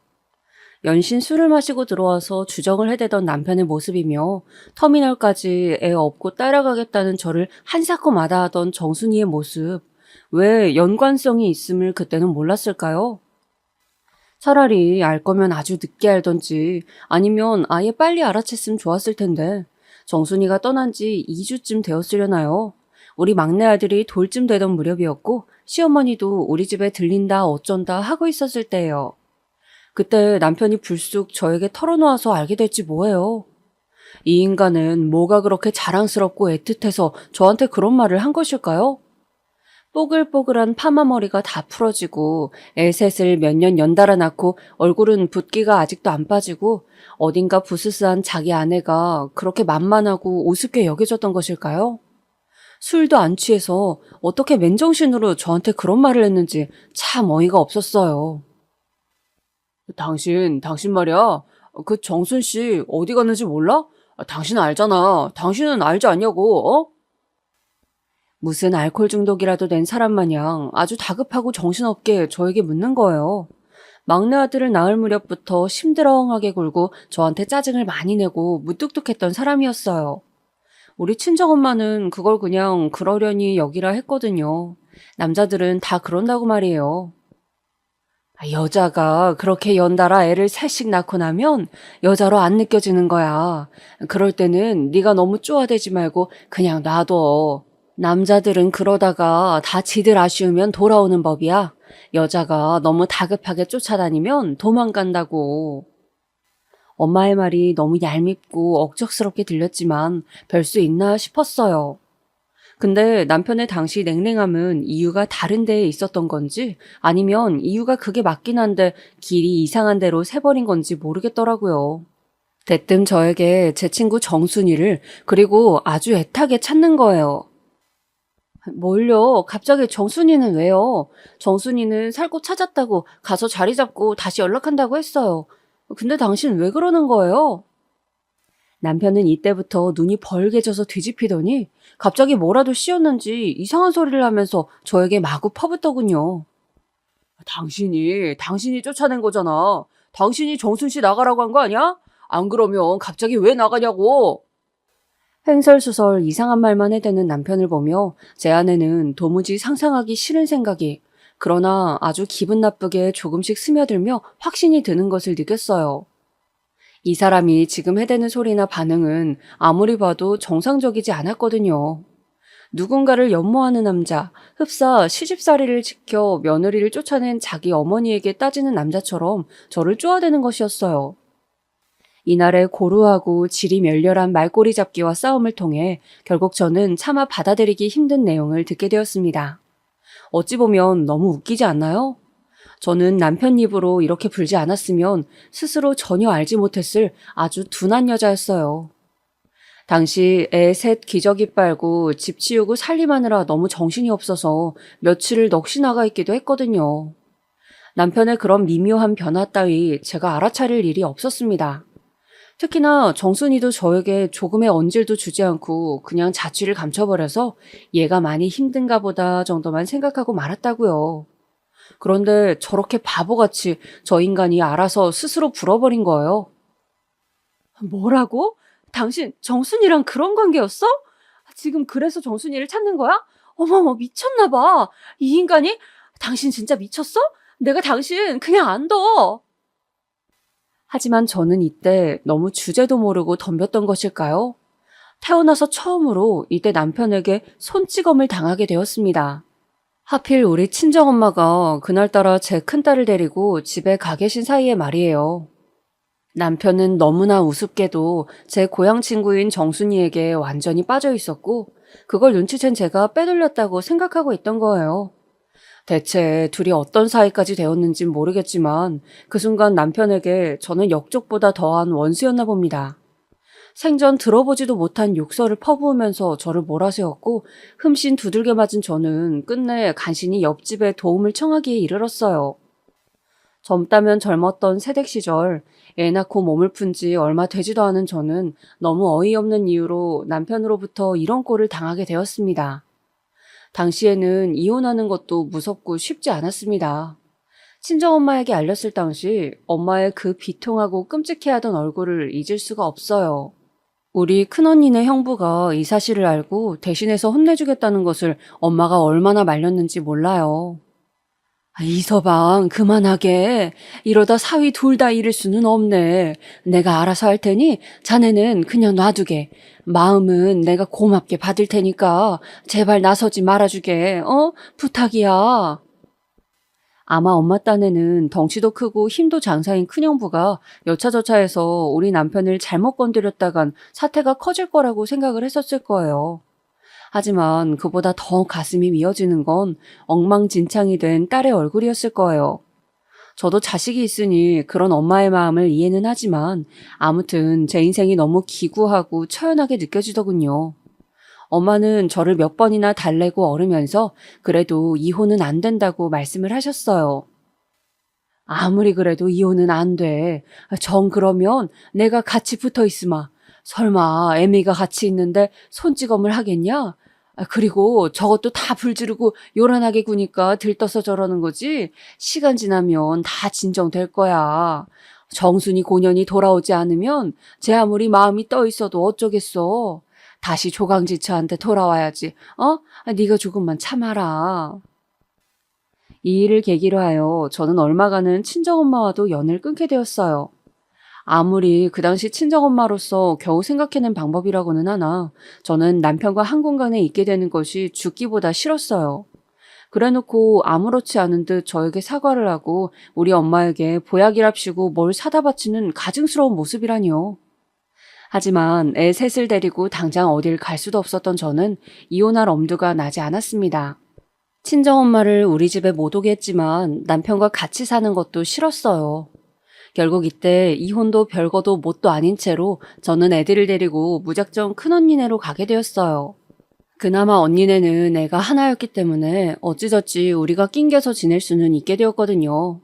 연신 술을 마시고 들어와서 주정을 해대던 남편의 모습이며 터미널까지 애 업고 따라가겠다는 저를 한사코 마다하던 정순이의 모습, 왜 연관성이 있음을 그때는 몰랐을까요? 차라리 알 거면 아주 늦게 알던지 아니면 아예 빨리 알아챘으면 좋았을 텐데 정순이가 떠난 지 2주쯤 되었으려나요? 우리 막내 아들이 돌쯤 되던 무렵이었고 시어머니도 우리 집에 들린다 어쩐다 하고 있었을 때예요. 그때 남편이 불쑥 저에게 털어놓아서 알게 됐지 뭐예요. 이 인간은 뭐가 그렇게 자랑스럽고 애틋해서 저한테 그런 말을 한 것일까요? 뽀글뽀글한 파마머리가 다 풀어지고 애셋을 몇 년 연달아 낳고 얼굴은 붓기가 아직도 안 빠지고 어딘가 부스스한 자기 아내가 그렇게 만만하고 우습게 여겨졌던 것일까요? 술도 안 취해서 어떻게 맨정신으로 저한테 그런 말을 했는지 참 어이가 없었어요. 당신 말이야. 그 정순 씨 어디 갔는지 몰라? 당신 알잖아. 당신은 알지 않냐고, 어? 무슨 알코올 중독이라도 된 사람 마냥 아주 다급하고 정신없게 저에게 묻는 거예요. 막내 아들을 낳을 무렵부터 심드렁하게 굴고 저한테 짜증을 많이 내고 무뚝뚝했던 사람이었어요. 우리 친정엄마는 그걸 그냥 그러려니 여기라 했거든요. 남자들은 다 그런다고 말이에요. 여자가 그렇게 연달아 애를 셋씩 낳고 나면 여자로 안 느껴지는 거야. 그럴 때는 네가 너무 쪼아대지 말고 그냥 놔둬. 남자들은 그러다가 다 지들 아쉬우면 돌아오는 법이야. 여자가 너무 다급하게 쫓아다니면 도망간다고. 엄마의 말이 너무 얄밉고 억척스럽게 들렸지만 별 수 있나 싶었어요. 근데 남편의 당시 냉랭함은 이유가 다른 데에 있었던 건지 아니면 이유가 그게 맞긴 한데 길이 이상한 데로 새버린 건지 모르겠더라고요. 대뜸 저에게 제 친구 정순이를 그리고 아주 애타게 찾는 거예요. 뭘요? 갑자기 정순이는 왜요? 정순이는 살 곳 찾았다고 가서 자리 잡고 다시 연락한다고 했어요. 근데 당신 왜 그러는 거예요? 남편은 이때부터 눈이 벌게져서 뒤집히더니 갑자기 뭐라도 씌었는지 이상한 소리를 하면서 저에게 마구 퍼붓더군요. 당신이 쫓아낸 거잖아. 당신이 정순 씨 나가라고 한 거 아니야? 안 그러면 갑자기 왜 나가냐고. 횡설수설 이상한 말만 해대는 남편을 보며 제 안에는 도무지 상상하기 싫은 생각이 그러나 아주 기분 나쁘게 조금씩 스며들며 확신이 드는 것을 느꼈어요. 이 사람이 지금 해대는 소리나 반응은 아무리 봐도 정상적이지 않았거든요. 누군가를 연모하는 남자, 흡사 시집살이를 지켜 며느리를 쫓아낸 자기 어머니에게 따지는 남자처럼 저를 쪼아대는 것이었어요. 이날의 고루하고 질이 멸렬한 말꼬리 잡기와 싸움을 통해 결국 저는 차마 받아들이기 힘든 내용을 듣게 되었습니다. 어찌 보면 너무 웃기지 않나요? 저는 남편 입으로 이렇게 불지 않았으면 스스로 전혀 알지 못했을 아주 둔한 여자였어요. 당시 애 셋 기저귀 빨고 집 치우고 살림하느라 너무 정신이 없어서 며칠을 넋이 나가 있기도 했거든요. 남편의 그런 미묘한 변화 따위 제가 알아차릴 일이 없었습니다. 특히나 정순이도 저에게 조금의 언질도 주지 않고 그냥 자취를 감춰버려서 얘가 많이 힘든가 보다 정도만 생각하고 말았다고요. 그런데 저렇게 바보같이 저 인간이 알아서 스스로 불어버린 거예요. 뭐라고? 당신 정순이랑 그런 관계였어? 지금 그래서 정순이를 찾는 거야? 어머머 미쳤나 봐. 이 인간이? 당신 진짜 미쳤어? 내가 당신 그냥 안 둬. 하지만 저는 이때 너무 주제도 모르고 덤볐던 것일까요? 태어나서 처음으로 이때 남편에게 손찌검을 당하게 되었습니다. 하필 우리 친정엄마가 그날따라 제 큰딸을 데리고 집에 가 계신 사이에 말이에요. 남편은 너무나 우습게도 제 고향 친구인 정순이에게 완전히 빠져 있었고 그걸 눈치챈 제가 빼돌렸다고 생각하고 있던 거예요. 대체 둘이 어떤 사이까지 되었는진 모르겠지만 그 순간 남편에게 저는 역적보다 더한 원수였나 봅니다. 생전 들어보지도 못한 욕설을 퍼부으면서 저를 몰아세웠고 흠씬 두들겨 맞은 저는 끝내 간신히 옆집에 도움을 청하기에 이르렀어요. 젊다면 젊었던 새댁 시절 애 낳고 몸을 푼 지 얼마 되지도 않은 저는 너무 어이없는 이유로 남편으로부터 이런 꼴을 당하게 되었습니다. 당시에는 이혼하는 것도 무섭고 쉽지 않았습니다. 친정엄마에게 알렸을 당시 엄마의 그 비통하고 끔찍해하던 얼굴을 잊을 수가 없어요. 우리 큰언니네 형부가 이 사실을 알고 대신해서 혼내주겠다는 것을 엄마가 얼마나 말렸는지 몰라요. 이서방 그만하게. 이러다 사위 둘 다 잃을 수는 없네. 내가 알아서 할 테니 자네는 그냥 놔두게. 마음은 내가 고맙게 받을 테니까 제발 나서지 말아주게. 부탁이야. 아마 엄마 딴에는 덩치도 크고 힘도 장사인 큰형부가 여차저차해서 우리 남편을 잘못 건드렸다간 사태가 커질 거라고 생각을 했었을 거예요. 하지만 그보다 더 가슴이 미어지는 건 엉망진창이 된 딸의 얼굴이었을 거예요. 저도 자식이 있으니 그런 엄마의 마음을 이해는 하지만 아무튼 제 인생이 너무 기구하고 처연하게 느껴지더군요. 엄마는 저를 몇 번이나 달래고 어르면서 그래도 이혼은 안 된다고 말씀을 하셨어요. 아무리 그래도 이혼은 안 돼. 정 그러면 내가 같이 붙어 있으마. 설마 애미가 같이 있는데 손찌검을 하겠냐? 그리고 저것도 다 불지르고 요란하게 구니까 들떠서 저러는 거지. 시간 지나면 다 진정될 거야. 정순이 고년이 돌아오지 않으면 제 아무리 마음이 떠 있어도 어쩌겠어. 다시 조강지처한테 돌아와야지. 네가 조금만 참아라. 이 일을 계기로 하여 저는 얼마간은 친정엄마와도 연을 끊게 되었어요. 아무리 그 당시 친정엄마로서 겨우 생각해낸 방법이라고는 하나 저는 남편과 한 공간에 있게 되는 것이 죽기보다 싫었어요. 그래놓고 아무렇지 않은 듯 저에게 사과를 하고 우리 엄마에게 보약이랍시고 뭘 사다 바치는 가증스러운 모습이라니요. 하지만 애 셋을 데리고 당장 어딜 갈 수도 없었던 저는 이혼할 엄두가 나지 않았습니다. 친정엄마를 우리 집에 못 오게 했지만 남편과 같이 사는 것도 싫었어요. 결국 이때 이혼도 별거도 뭣도 아닌 채로 저는 애들을 데리고 무작정 큰언니네로 가게 되었어요. 그나마 언니네는 애가 하나였기 때문에 어찌저찌 우리가 낑겨서 지낼 수는 있게 되었거든요.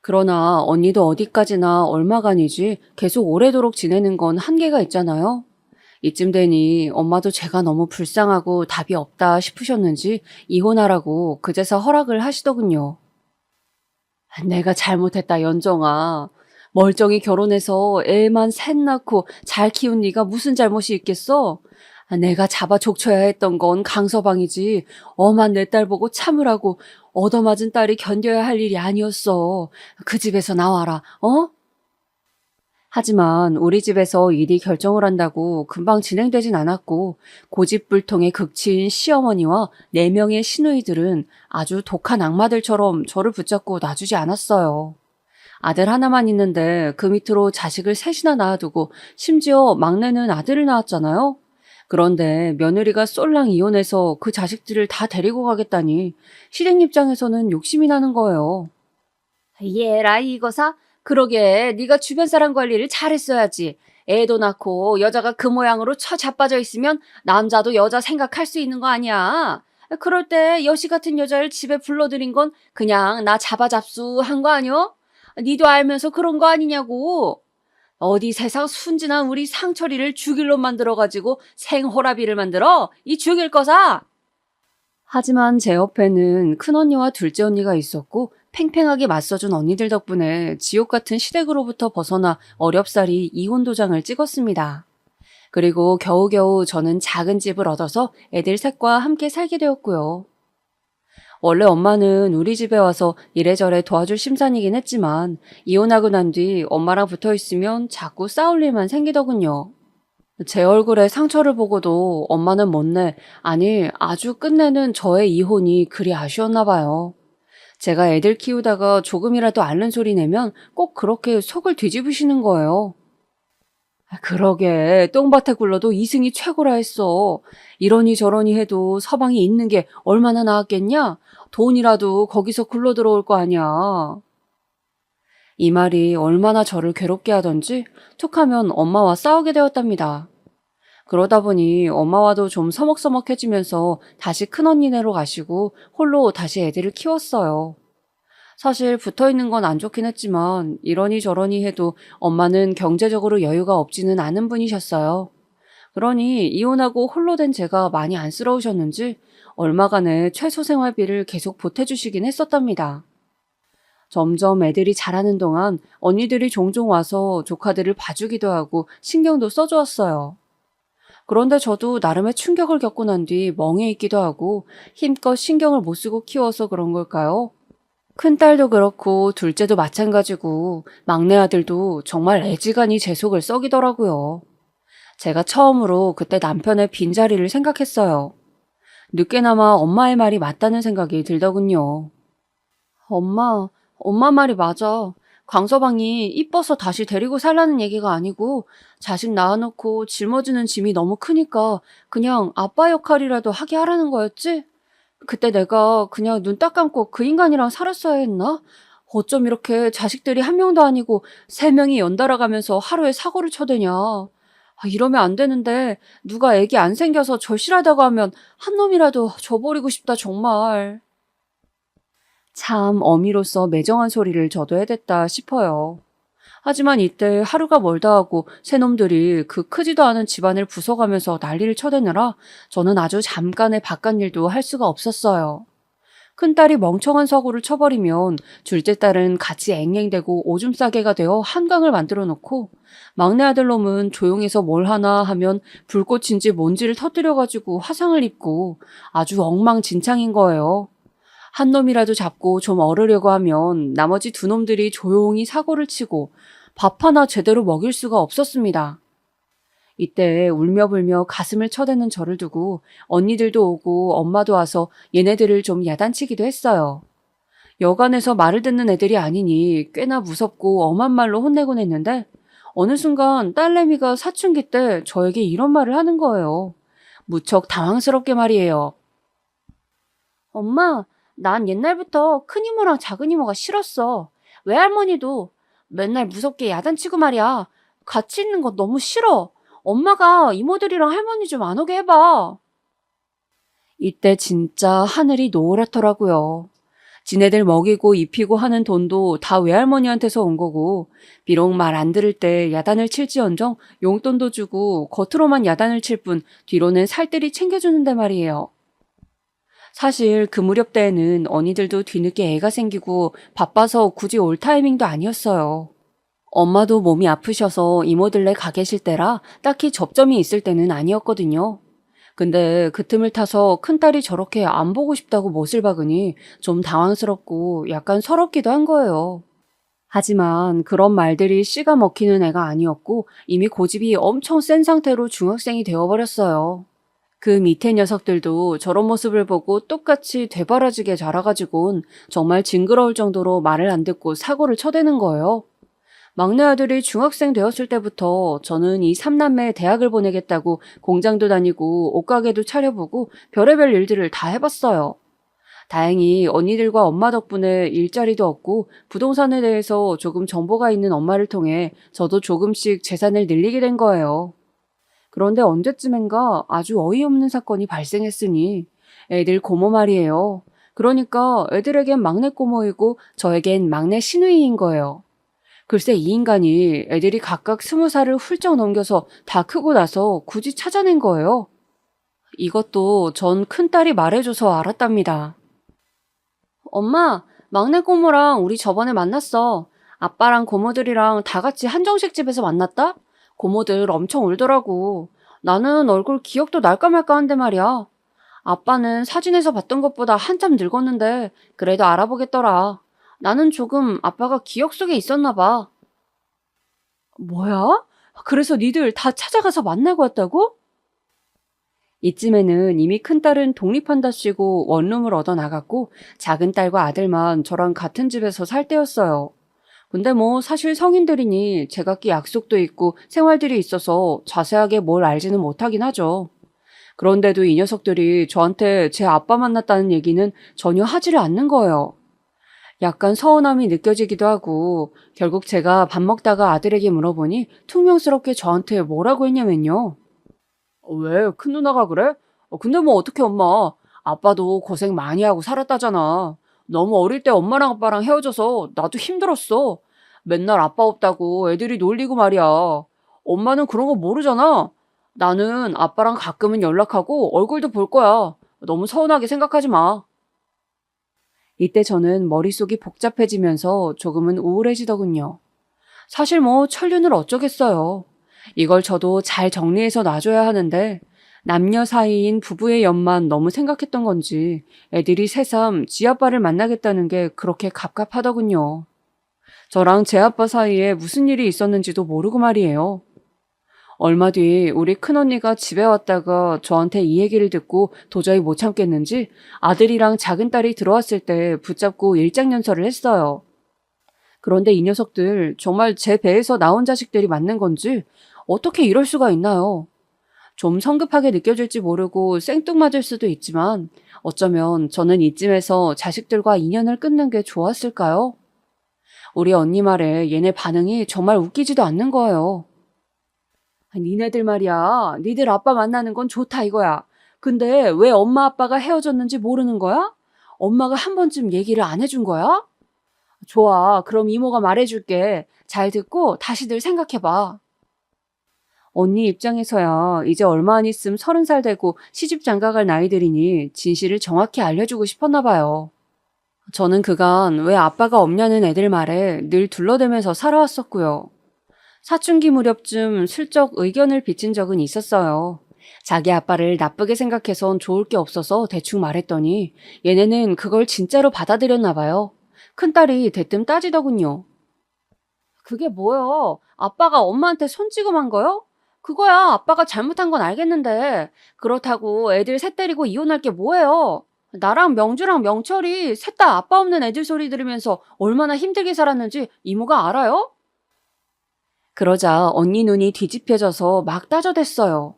그러나 언니도 어디까지나 얼마간이지 계속 오래도록 지내는 건 한계가 있잖아요. 이쯤 되니 엄마도 제가 너무 불쌍하고 답이 없다 싶으셨는지 이혼하라고 그제서 허락을 하시더군요. 내가 잘못했다, 연정아. 멀쩡히 결혼해서 애만 셋 낳고 잘 키운 네가 무슨 잘못이 있겠어? 내가 잡아 족쳐야 했던 건 강서방이지. 엄한 내 딸 보고 참으라고 얻어맞은 딸이 견뎌야 할 일이 아니었어. 그 집에서 나와라, 어? 하지만 우리 집에서 일이 결정을 한다고 금방 진행되진 않았고 고집불통의 극치인 시어머니와 4명의 시누이들은 아주 독한 악마들처럼 저를 붙잡고 놔주지 않았어요. 아들 하나만 있는데 그 밑으로 자식을 셋이나 낳아두고 심지어 막내는 아들을 낳았잖아요. 그런데 며느리가 쏠랑 이혼해서 그 자식들을 다 데리고 가겠다니 시댁 입장에서는 욕심이 나는 거예요. 얘라 이거사? 그러게 네가 주변 사람 관리를 잘했어야지. 애도 낳고 여자가 그 모양으로 처 자빠져 있으면 남자도 여자 생각할 수 있는 거 아니야. 그럴 때 여시 같은 여자를 집에 불러들인 건 그냥 나 잡아잡수 한 거 아니여? 니도 알면서 그런 거 아니냐고. 어디 세상 순진한 우리 상철이를 죽일로 만들어가지고 생호라비를 만들어? 이 죽일 거사! 하지만 제 옆에는 큰언니와 둘째 언니가 있었고 팽팽하게 맞서준 언니들 덕분에 지옥 같은 시댁으로부터 벗어나 어렵사리 이혼 도장을 찍었습니다. 그리고 겨우겨우 저는 작은 집을 얻어서 애들 셋과 함께 살게 되었고요. 원래 엄마는 우리 집에 와서 이래저래 도와줄 심산이긴 했지만 이혼하고 난 뒤 엄마랑 붙어 있으면 자꾸 싸울 일만 생기더군요. 제 얼굴에 상처를 보고도 엄마는 못내, 아니 아주 끝내는 저의 이혼이 그리 아쉬웠나 봐요. 제가 애들 키우다가 조금이라도 앓는 소리 내면 꼭 그렇게 속을 뒤집으시는 거예요. 그러게 똥밭에 굴러도 이승이 최고라 했어. 이러니 저러니 해도 서방이 있는 게 얼마나 나았겠냐? 돈이라도 거기서 굴러 들어올 거 아니야. 이 말이 얼마나 저를 괴롭게 하던지 툭하면 엄마와 싸우게 되었답니다. 그러다 보니 엄마와도 좀 서먹서먹해지면서 다시 큰언니네로 가시고 홀로 다시 애들을 키웠어요. 사실 붙어있는 건 안 좋긴 했지만 이러니 저러니 해도 엄마는 경제적으로 여유가 없지는 않은 분이셨어요. 그러니 이혼하고 홀로 된 제가 많이 안쓰러우셨는지 얼마간의 최소 생활비를 계속 보태주시긴 했었답니다. 점점 애들이 자라는 동안 언니들이 종종 와서 조카들을 봐주기도 하고 신경도 써주었어요. 그런데 저도 나름의 충격을 겪고 난 뒤 멍해 있기도 하고 힘껏 신경을 못 쓰고 키워서 그런 걸까요? 큰딸도 그렇고 둘째도 마찬가지고 막내 아들도 정말 애지간히 제 속을 썩이더라고요. 제가 처음으로 그때 남편의 빈자리를 생각했어요. 늦게나마 엄마의 말이 맞다는 생각이 들더군요. 엄마 말이 맞아. 강서방이 이뻐서 다시 데리고 살라는 얘기가 아니고 자식 낳아놓고 짊어지는 짐이 너무 크니까 그냥 아빠 역할이라도 하게 하라는 거였지? 그때 내가 그냥 눈 딱 감고 그 인간이랑 살았어야 했나? 어쩜 이렇게 자식들이 한 명도 아니고 3명이 연달아 가면서 하루에 사고를 쳐대냐. 이러면 안 되는데 누가 애기 안 생겨서 절실하다고 하면 한 놈이라도 줘버리고 싶다 정말. 참 어미로서 매정한 소리를 저도 해댔다 싶어요. 하지만 이때 하루가 멀다 하고 새놈들이 그 크지도 않은 집안을 부숴가면서 난리를 쳐대느라 저는 아주 잠깐의 바깥일도 할 수가 없었어요. 큰딸이 멍청한 사고를 쳐버리면 둘째 딸은 같이 앵앵대고 오줌 싸개가 되어 한강을 만들어 놓고 막내 아들놈은 조용해서 뭘 하나 하면 불꽃인지 뭔지를 터뜨려가지고 화상을 입고 아주 엉망진창인 거예요. 한 놈이라도 잡고 좀 어르려고 하면 나머지 두 놈들이 조용히 사고를 치고 밥 하나 제대로 먹일 수가 없었습니다. 이때 울며불며 가슴을 쳐대는 저를 두고 언니들도 오고 엄마도 와서 얘네들을 좀 야단치기도 했어요. 여간에서 말을 듣는 애들이 아니니 꽤나 무섭고 엄한 말로 혼내곤 했는데 어느 순간 딸내미가 사춘기 때 저에게 이런 말을 하는 거예요. 무척 당황스럽게 말이에요. 엄마, 난 옛날부터 큰 이모랑 작은 이모가 싫었어. 외할머니도 맨날 무섭게 야단치고 말이야. 같이 있는 거 너무 싫어. 엄마가 이모들이랑 할머니 좀 안 오게 해봐. 이때 진짜 하늘이 노랗더라고요. 지네들 먹이고 입히고 하는 돈도 다 외할머니한테서 온 거고 비록 말 안 들을 때 야단을 칠지언정 용돈도 주고 겉으로만 야단을 칠 뿐 뒤로는 살뜰히 챙겨주는데 말이에요. 사실 그 무렵 때에는 언니들도 뒤늦게 애가 생기고 바빠서 굳이 올 타이밍도 아니었어요. 엄마도 몸이 아프셔서 이모들네 가 계실 때라 딱히 접점이 있을 때는 아니었거든요. 근데 그 틈을 타서 큰딸이 저렇게 안 보고 싶다고 못을 박으니 좀 당황스럽고 약간 서럽기도 한 거예요. 하지만 그런 말들이 씨가 먹히는 애가 아니었고 이미 고집이 엄청 센 상태로 중학생이 되어버렸어요. 그 밑에 녀석들도 저런 모습을 보고 똑같이 되바라지게 자라가지곤 정말 징그러울 정도로 말을 안 듣고 사고를 쳐대는 거예요. 막내 아들이 중학생 되었을 때부터 저는 이 삼남매에 대학을 보내겠다고 공장도 다니고 옷가게도 차려보고 별의별 일들을 다 해봤어요. 다행히 언니들과 엄마 덕분에 일자리도 얻고 부동산에 대해서 조금 정보가 있는 엄마를 통해 저도 조금씩 재산을 늘리게 된 거예요. 그런데 언제쯤엔가 아주 어이없는 사건이 발생했으니 애들 고모 말이에요. 그러니까 애들에겐 막내 고모이고 저에겐 막내 시누이인 거예요. 글쎄 이 인간이 애들이 각각 20살을 훌쩍 넘겨서 다 크고 나서 굳이 찾아낸 거예요. 이것도 전 큰딸이 말해줘서 알았답니다. 엄마, 막내 고모랑 우리 저번에 만났어. 아빠랑 고모들이랑 다 같이 한정식 집에서 만났다? 고모들 엄청 울더라고. 나는 얼굴 기억도 날까 말까 한데 말이야. 아빠는 사진에서 봤던 것보다 한참 늙었는데 그래도 알아보겠더라. 나는 조금 아빠가 기억 속에 있었나 봐. 뭐야? 그래서 니들 다 찾아가서 만나고 왔다고? 이쯤에는 이미 큰딸은 독립한답시고 원룸을 얻어 나갔고 작은 딸과 아들만 저랑 같은 집에서 살 때였어요. 근데 뭐 사실 성인들이니 제각기 약속도 있고 생활들이 있어서 자세하게 뭘 알지는 못하긴 하죠. 그런데도 이 녀석들이 저한테 제 아빠 만났다는 얘기는 전혀 하지를 않는 거예요. 약간 서운함이 느껴지기도 하고 결국 제가 밥 먹다가 아들에게 물어보니 퉁명스럽게 저한테 뭐라고 했냐면요. 왜? 큰 누나가 그래? 근데 뭐 어떡해 엄마. 아빠도 고생 많이 하고 살았다잖아. 너무 어릴 때 엄마랑 아빠랑 헤어져서 나도 힘들었어. 맨날 아빠 없다고 애들이 놀리고 말이야. 엄마는 그런 거 모르잖아. 나는 아빠랑 가끔은 연락하고 얼굴도 볼 거야. 너무 서운하게 생각하지 마. 이때 저는 머릿속이 복잡해지면서 조금은 우울해지더군요. 사실 뭐 천륜을 어쩌겠어요. 이걸 저도 잘 정리해서 놔줘야 하는데 남녀 사이인 부부의 연만 너무 생각했던 건지 애들이 새삼 지 아빠를 만나겠다는 게 그렇게 갑갑하더군요. 저랑 제 아빠 사이에 무슨 일이 있었는지도 모르고 말이에요. 얼마 뒤 우리 큰언니가 집에 왔다가 저한테 이 얘기를 듣고 도저히 못 참겠는지 아들이랑 작은 딸이 들어왔을 때 붙잡고 일장연설을 했어요. 그런데 이 녀석들 정말 제 배에서 나온 자식들이 맞는 건지 어떻게 이럴 수가 있나요? 좀 성급하게 느껴질지 모르고 생뚱맞을 수도 있지만 어쩌면 저는 이쯤에서 자식들과 인연을 끊는 게 좋았을까요? 우리 언니 말에 얘네 반응이 정말 웃기지도 않는 거예요. 니네들 말이야. 니들 아빠 만나는 건 좋다 이거야. 근데 왜 엄마 아빠가 헤어졌는지 모르는 거야? 엄마가 한 번쯤 얘기를 안 해준 거야? 좋아. 그럼 이모가 말해줄게. 잘 듣고 다시들 생각해봐. 언니 입장에서야 이제 얼마 안 있음 30살 되고 시집 장가갈 나이들이니 진실을 정확히 알려주고 싶었나 봐요. 저는 그간 왜 아빠가 없냐는 애들 말에 늘 둘러대면서 살아왔었고요. 사춘기 무렵쯤 슬쩍 의견을 비친 적은 있었어요. 자기 아빠를 나쁘게 생각해선 좋을 게 없어서 대충 말했더니 얘네는 그걸 진짜로 받아들였나 봐요. 큰딸이 대뜸 따지더군요. 그게 뭐요? 아빠가 엄마한테 손찌검한 거요? 그거야 아빠가 잘못한 건 알겠는데 그렇다고 애들 셋 데리고 이혼할 게 뭐예요? 나랑 명주랑 명철이 셋 다 아빠 없는 애들 소리 들으면서 얼마나 힘들게 살았는지 이모가 알아요? 그러자 언니 눈이 뒤집혀져서 막 따져댔어요.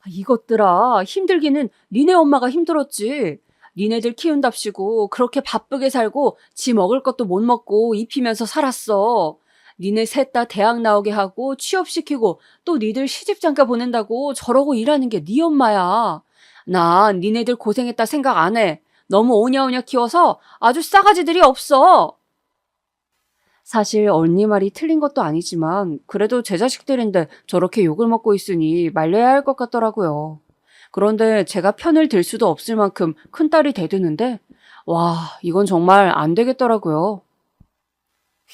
이것들아, 힘들기는 니네 엄마가 힘들었지. 니네들 키운답시고 그렇게 바쁘게 살고 지 먹을 것도 못 먹고 입히면서 살았어. 니네 셋 다 대학 나오게 하고 취업시키고 또 니들 시집장가 보낸다고 저러고 일하는 게 니 엄마야. 난 니네들 고생했다 생각 안 해. 너무 오냐오냐 키워서 아주 싸가지들이 없어. 사실 언니 말이 틀린 것도 아니지만 그래도 제 자식들인데 저렇게 욕을 먹고 있으니 말려야 할 것 같더라고요. 그런데 제가 편을 들 수도 없을 만큼 큰딸이 대드는데 와, 이건 정말 안 되겠더라고요.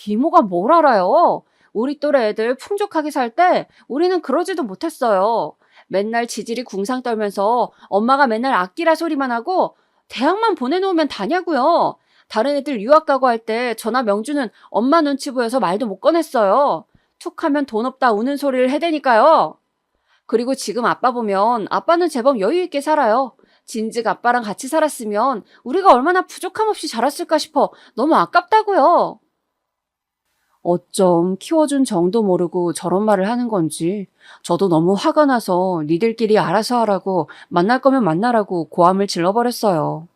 이모가 뭘 알아요? 우리 또래 애들 풍족하게 살 때 우리는 그러지도 못했어요. 맨날 지질이 궁상 떨면서 엄마가 맨날 아끼라 소리만 하고 대학만 보내놓으면 다냐고요. 다른 애들 유학 가고 할 때 저나 명주는 엄마 눈치 보여서 말도 못 꺼냈어요. 툭 하면 돈 없다 우는 소리를 해대니까요. 그리고 지금 아빠 보면 아빠는 제법 여유 있게 살아요. 진즉 아빠랑 같이 살았으면 우리가 얼마나 부족함 없이 자랐을까 싶어 너무 아깝다고요. 어쩜 키워준 정도 모르고 저런 말을 하는 건지 저도 너무 화가 나서 니들끼리 알아서 하라고 만날 거면 만나라고 고함을 질러버렸어요.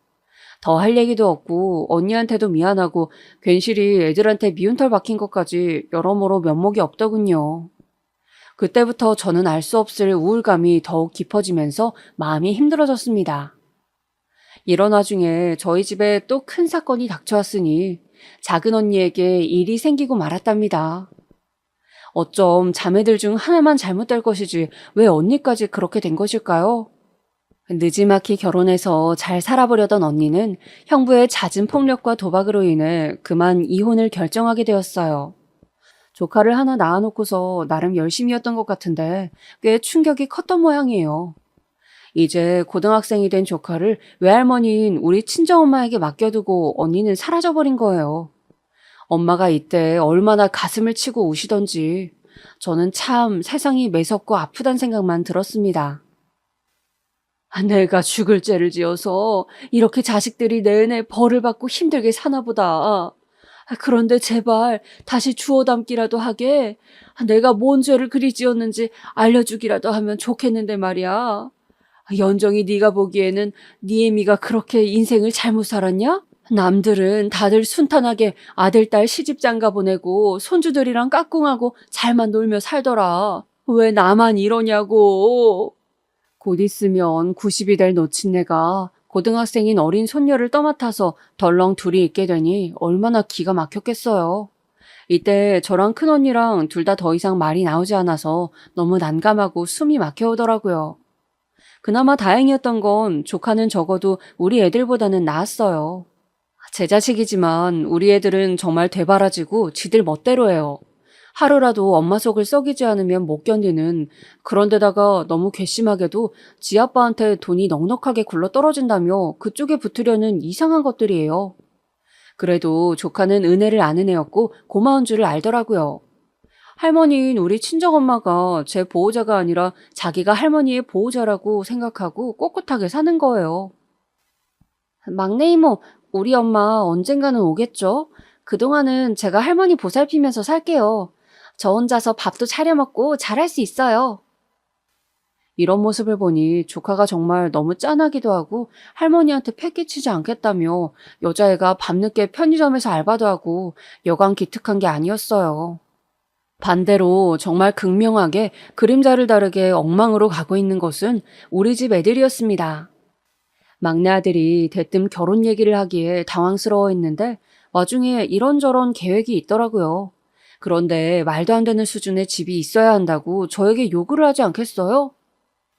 더 할 얘기도 없고 언니한테도 미안하고 괜시리 애들한테 미운털 박힌 것까지 여러모로 면목이 없더군요. 그때부터 저는 알 수 없을 우울감이 더욱 깊어지면서 마음이 힘들어졌습니다. 이런 와중에 저희 집에 또 큰 사건이 닥쳐왔으니 작은 언니에게 일이 생기고 말았답니다. 어쩜 자매들 중 하나만 잘못될 것이지 왜 언니까지 그렇게 된 것일까요? 느지막이 결혼해서 잘 살아보려던 언니는 형부의 잦은 폭력과 도박으로 인해 그만 이혼을 결정하게 되었어요. 조카를 하나 낳아놓고서 나름 열심히였던 것 같은데 꽤 충격이 컸던 모양이에요. 이제 고등학생이 된 조카를 외할머니인 우리 친정엄마에게 맡겨두고 언니는 사라져버린 거예요. 엄마가 이때 얼마나 가슴을 치고 우시던지 저는 참 세상이 매섭고 아프단 생각만 들었습니다. 내가 죽을 죄를 지어서 이렇게 자식들이 내내 벌을 받고 힘들게 사나 보다. 그런데 제발 다시 주워 담기라도 하게 내가 뭔 죄를 그리 지었는지 알려주기라도 하면 좋겠는데 말이야. 연정이 네가 보기에는 네 애미가 그렇게 인생을 잘못 살았냐? 남들은 다들 순탄하게 아들, 딸 시집장가 보내고 손주들이랑 까꿍하고 잘만 놀며 살더라. 왜 나만 이러냐고. 곧 있으면 90이 될 노친네가 고등학생인 어린 손녀를 떠맡아서 덜렁 둘이 있게 되니 얼마나 기가 막혔겠어요. 이때 저랑 큰언니랑 둘 다 더 이상 말이 나오지 않아서 너무 난감하고 숨이 막혀오더라고요. 그나마 다행이었던 건 조카는 적어도 우리 애들보다는 나았어요. 제 자식이지만 우리 애들은 정말 되바라지고 지들 멋대로 해요. 하루라도 엄마 속을 썩이지 않으면 못 견디는, 그런데다가 너무 괘씸하게도 지 아빠한테 돈이 넉넉하게 굴러떨어진다며 그쪽에 붙으려는 이상한 것들이에요. 그래도 조카는 은혜를 아는 애였고 고마운 줄을 알더라고요. 할머니인 우리 친정엄마가 제 보호자가 아니라 자기가 할머니의 보호자라고 생각하고 꼿꼿하게 사는 거예요. 막내 이모, 우리 엄마 언젠가는 오겠죠? 그동안은 제가 할머니 보살피면서 살게요. 저 혼자서 밥도 차려 먹고 잘할 수 있어요. 이런 모습을 보니 조카가 정말 너무 짠하기도 하고 할머니한테 패기치지 않겠다며 여자애가 밤늦게 편의점에서 알바도 하고 여간 기특한 게 아니었어요. 반대로 정말 극명하게 그림자를 다르게 엉망으로 가고 있는 것은 우리 집 애들이었습니다. 막내 아들이 대뜸 결혼 얘기를 하기에 당황스러워했는데 와중에 이런저런 계획이 있더라고요. 그런데 말도 안 되는 수준의 집이 있어야 한다고 저에게 요구를 하지 않겠어요?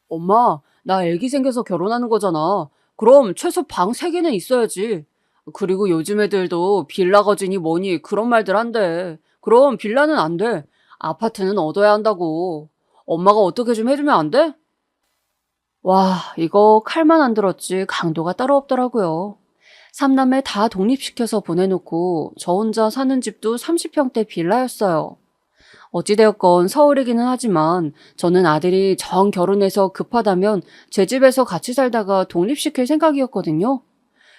엄마, 나 애기 생겨서 결혼하는 거잖아. 그럼 최소 방 3개는 있어야지. 그리고 요즘 애들도 빌라 거지니 뭐니 그런 말들 한대. 그럼 빌라는 안 돼. 아파트는 얻어야 한다고. 엄마가 어떻게 좀 해주면 안 돼? 와, 이거 칼만 안 들었지 강도가 따로 없더라고요. 삼남매 다 독립시켜서 보내놓고 저 혼자 사는 집도 30평대 빌라였어요. 어찌되었건 서울이기는 하지만 저는 아들이 정 결혼해서 급하다면 제 집에서 같이 살다가 독립시킬 생각이었거든요.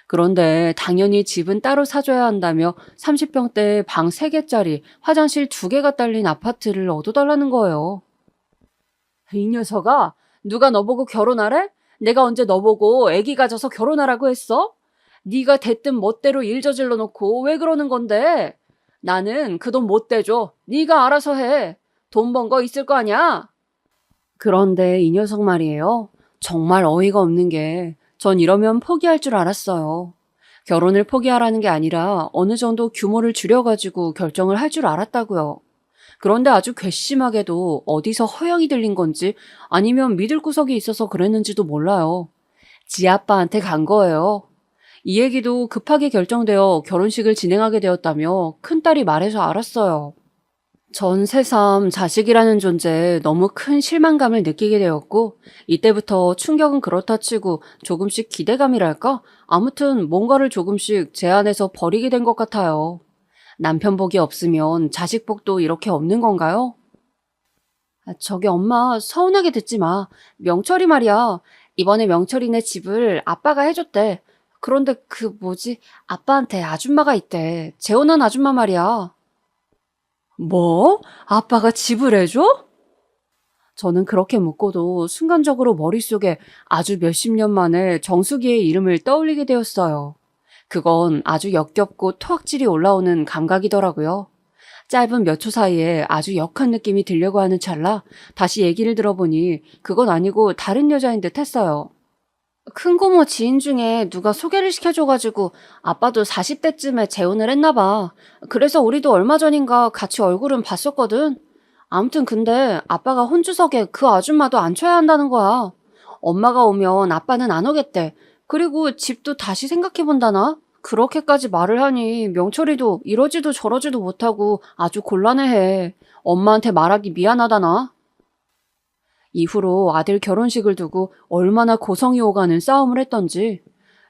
그런데 당연히 집은 따로 사줘야 한다며 30평대 방 3개짜리 화장실 2개가 딸린 아파트를 얻어달라는 거예요. 이 녀석아, 누가 너보고 결혼하래? 내가 언제 너보고 애기 가져서 결혼하라고 했어? 네가 대뜸 멋대로 일 저질러 놓고 왜 그러는 건데? 나는 그 돈 못 대줘. 네가 알아서 해. 돈 번 거 있을 거 아니야? 그런데 이 녀석 말이에요. 정말 어이가 없는 게 전 이러면 포기할 줄 알았어요. 결혼을 포기하라는 게 아니라 어느 정도 규모를 줄여가지고 결정을 할 줄 알았다고요. 그런데 아주 괘씸하게도 어디서 허영이 들린 건지 아니면 믿을 구석이 있어서 그랬는지도 몰라요. 지 아빠한테 간 거예요. 이 얘기도 급하게 결정되어 결혼식을 진행하게 되었다며 큰딸이 말해서 알았어요. 전 새삼 자식이라는 존재에 너무 큰 실망감을 느끼게 되었고 이때부터 충격은 그렇다 치고 조금씩 기대감이랄까? 아무튼 뭔가를 조금씩 제 안에서 버리게 된 것 같아요. 남편 복이 없으면 자식 복도 이렇게 없는 건가요? 저기 엄마 서운하게 듣지 마. 명철이 말이야. 이번에 명철이네 집을 아빠가 해줬대. 그런데 그 뭐지? 아빠한테 아줌마가 있대. 재혼한 아줌마 말이야. 뭐? 아빠가 집을 해줘? 저는 그렇게 묻고도 순간적으로 머릿속에 아주 몇십 년 만에 정수기의 이름을 떠올리게 되었어요. 그건 아주 역겹고 토악질이 올라오는 감각이더라고요. 짧은 몇 초 사이에 아주 역한 느낌이 들려고 하는 찰나 다시 얘기를 들어보니 그건 아니고 다른 여자인 듯 했어요. 큰고모 지인 중에 누가 소개를 시켜줘가지고 아빠도 40대쯤에 재혼을 했나 봐. 그래서 우리도 얼마 전인가 같이 얼굴은 봤었거든. 아무튼 근데 아빠가 혼주석에 그 아줌마도 앉혀야 한다는 거야. 엄마가 오면 아빠는 안 오겠대. 그리고 집도 다시 생각해본다나? 그렇게까지 말을 하니 명철이도 이러지도 저러지도 못하고 아주 곤란해해. 엄마한테 말하기 미안하다나? 이후로 아들 결혼식을 두고 얼마나 고성이 오가는 싸움을 했던지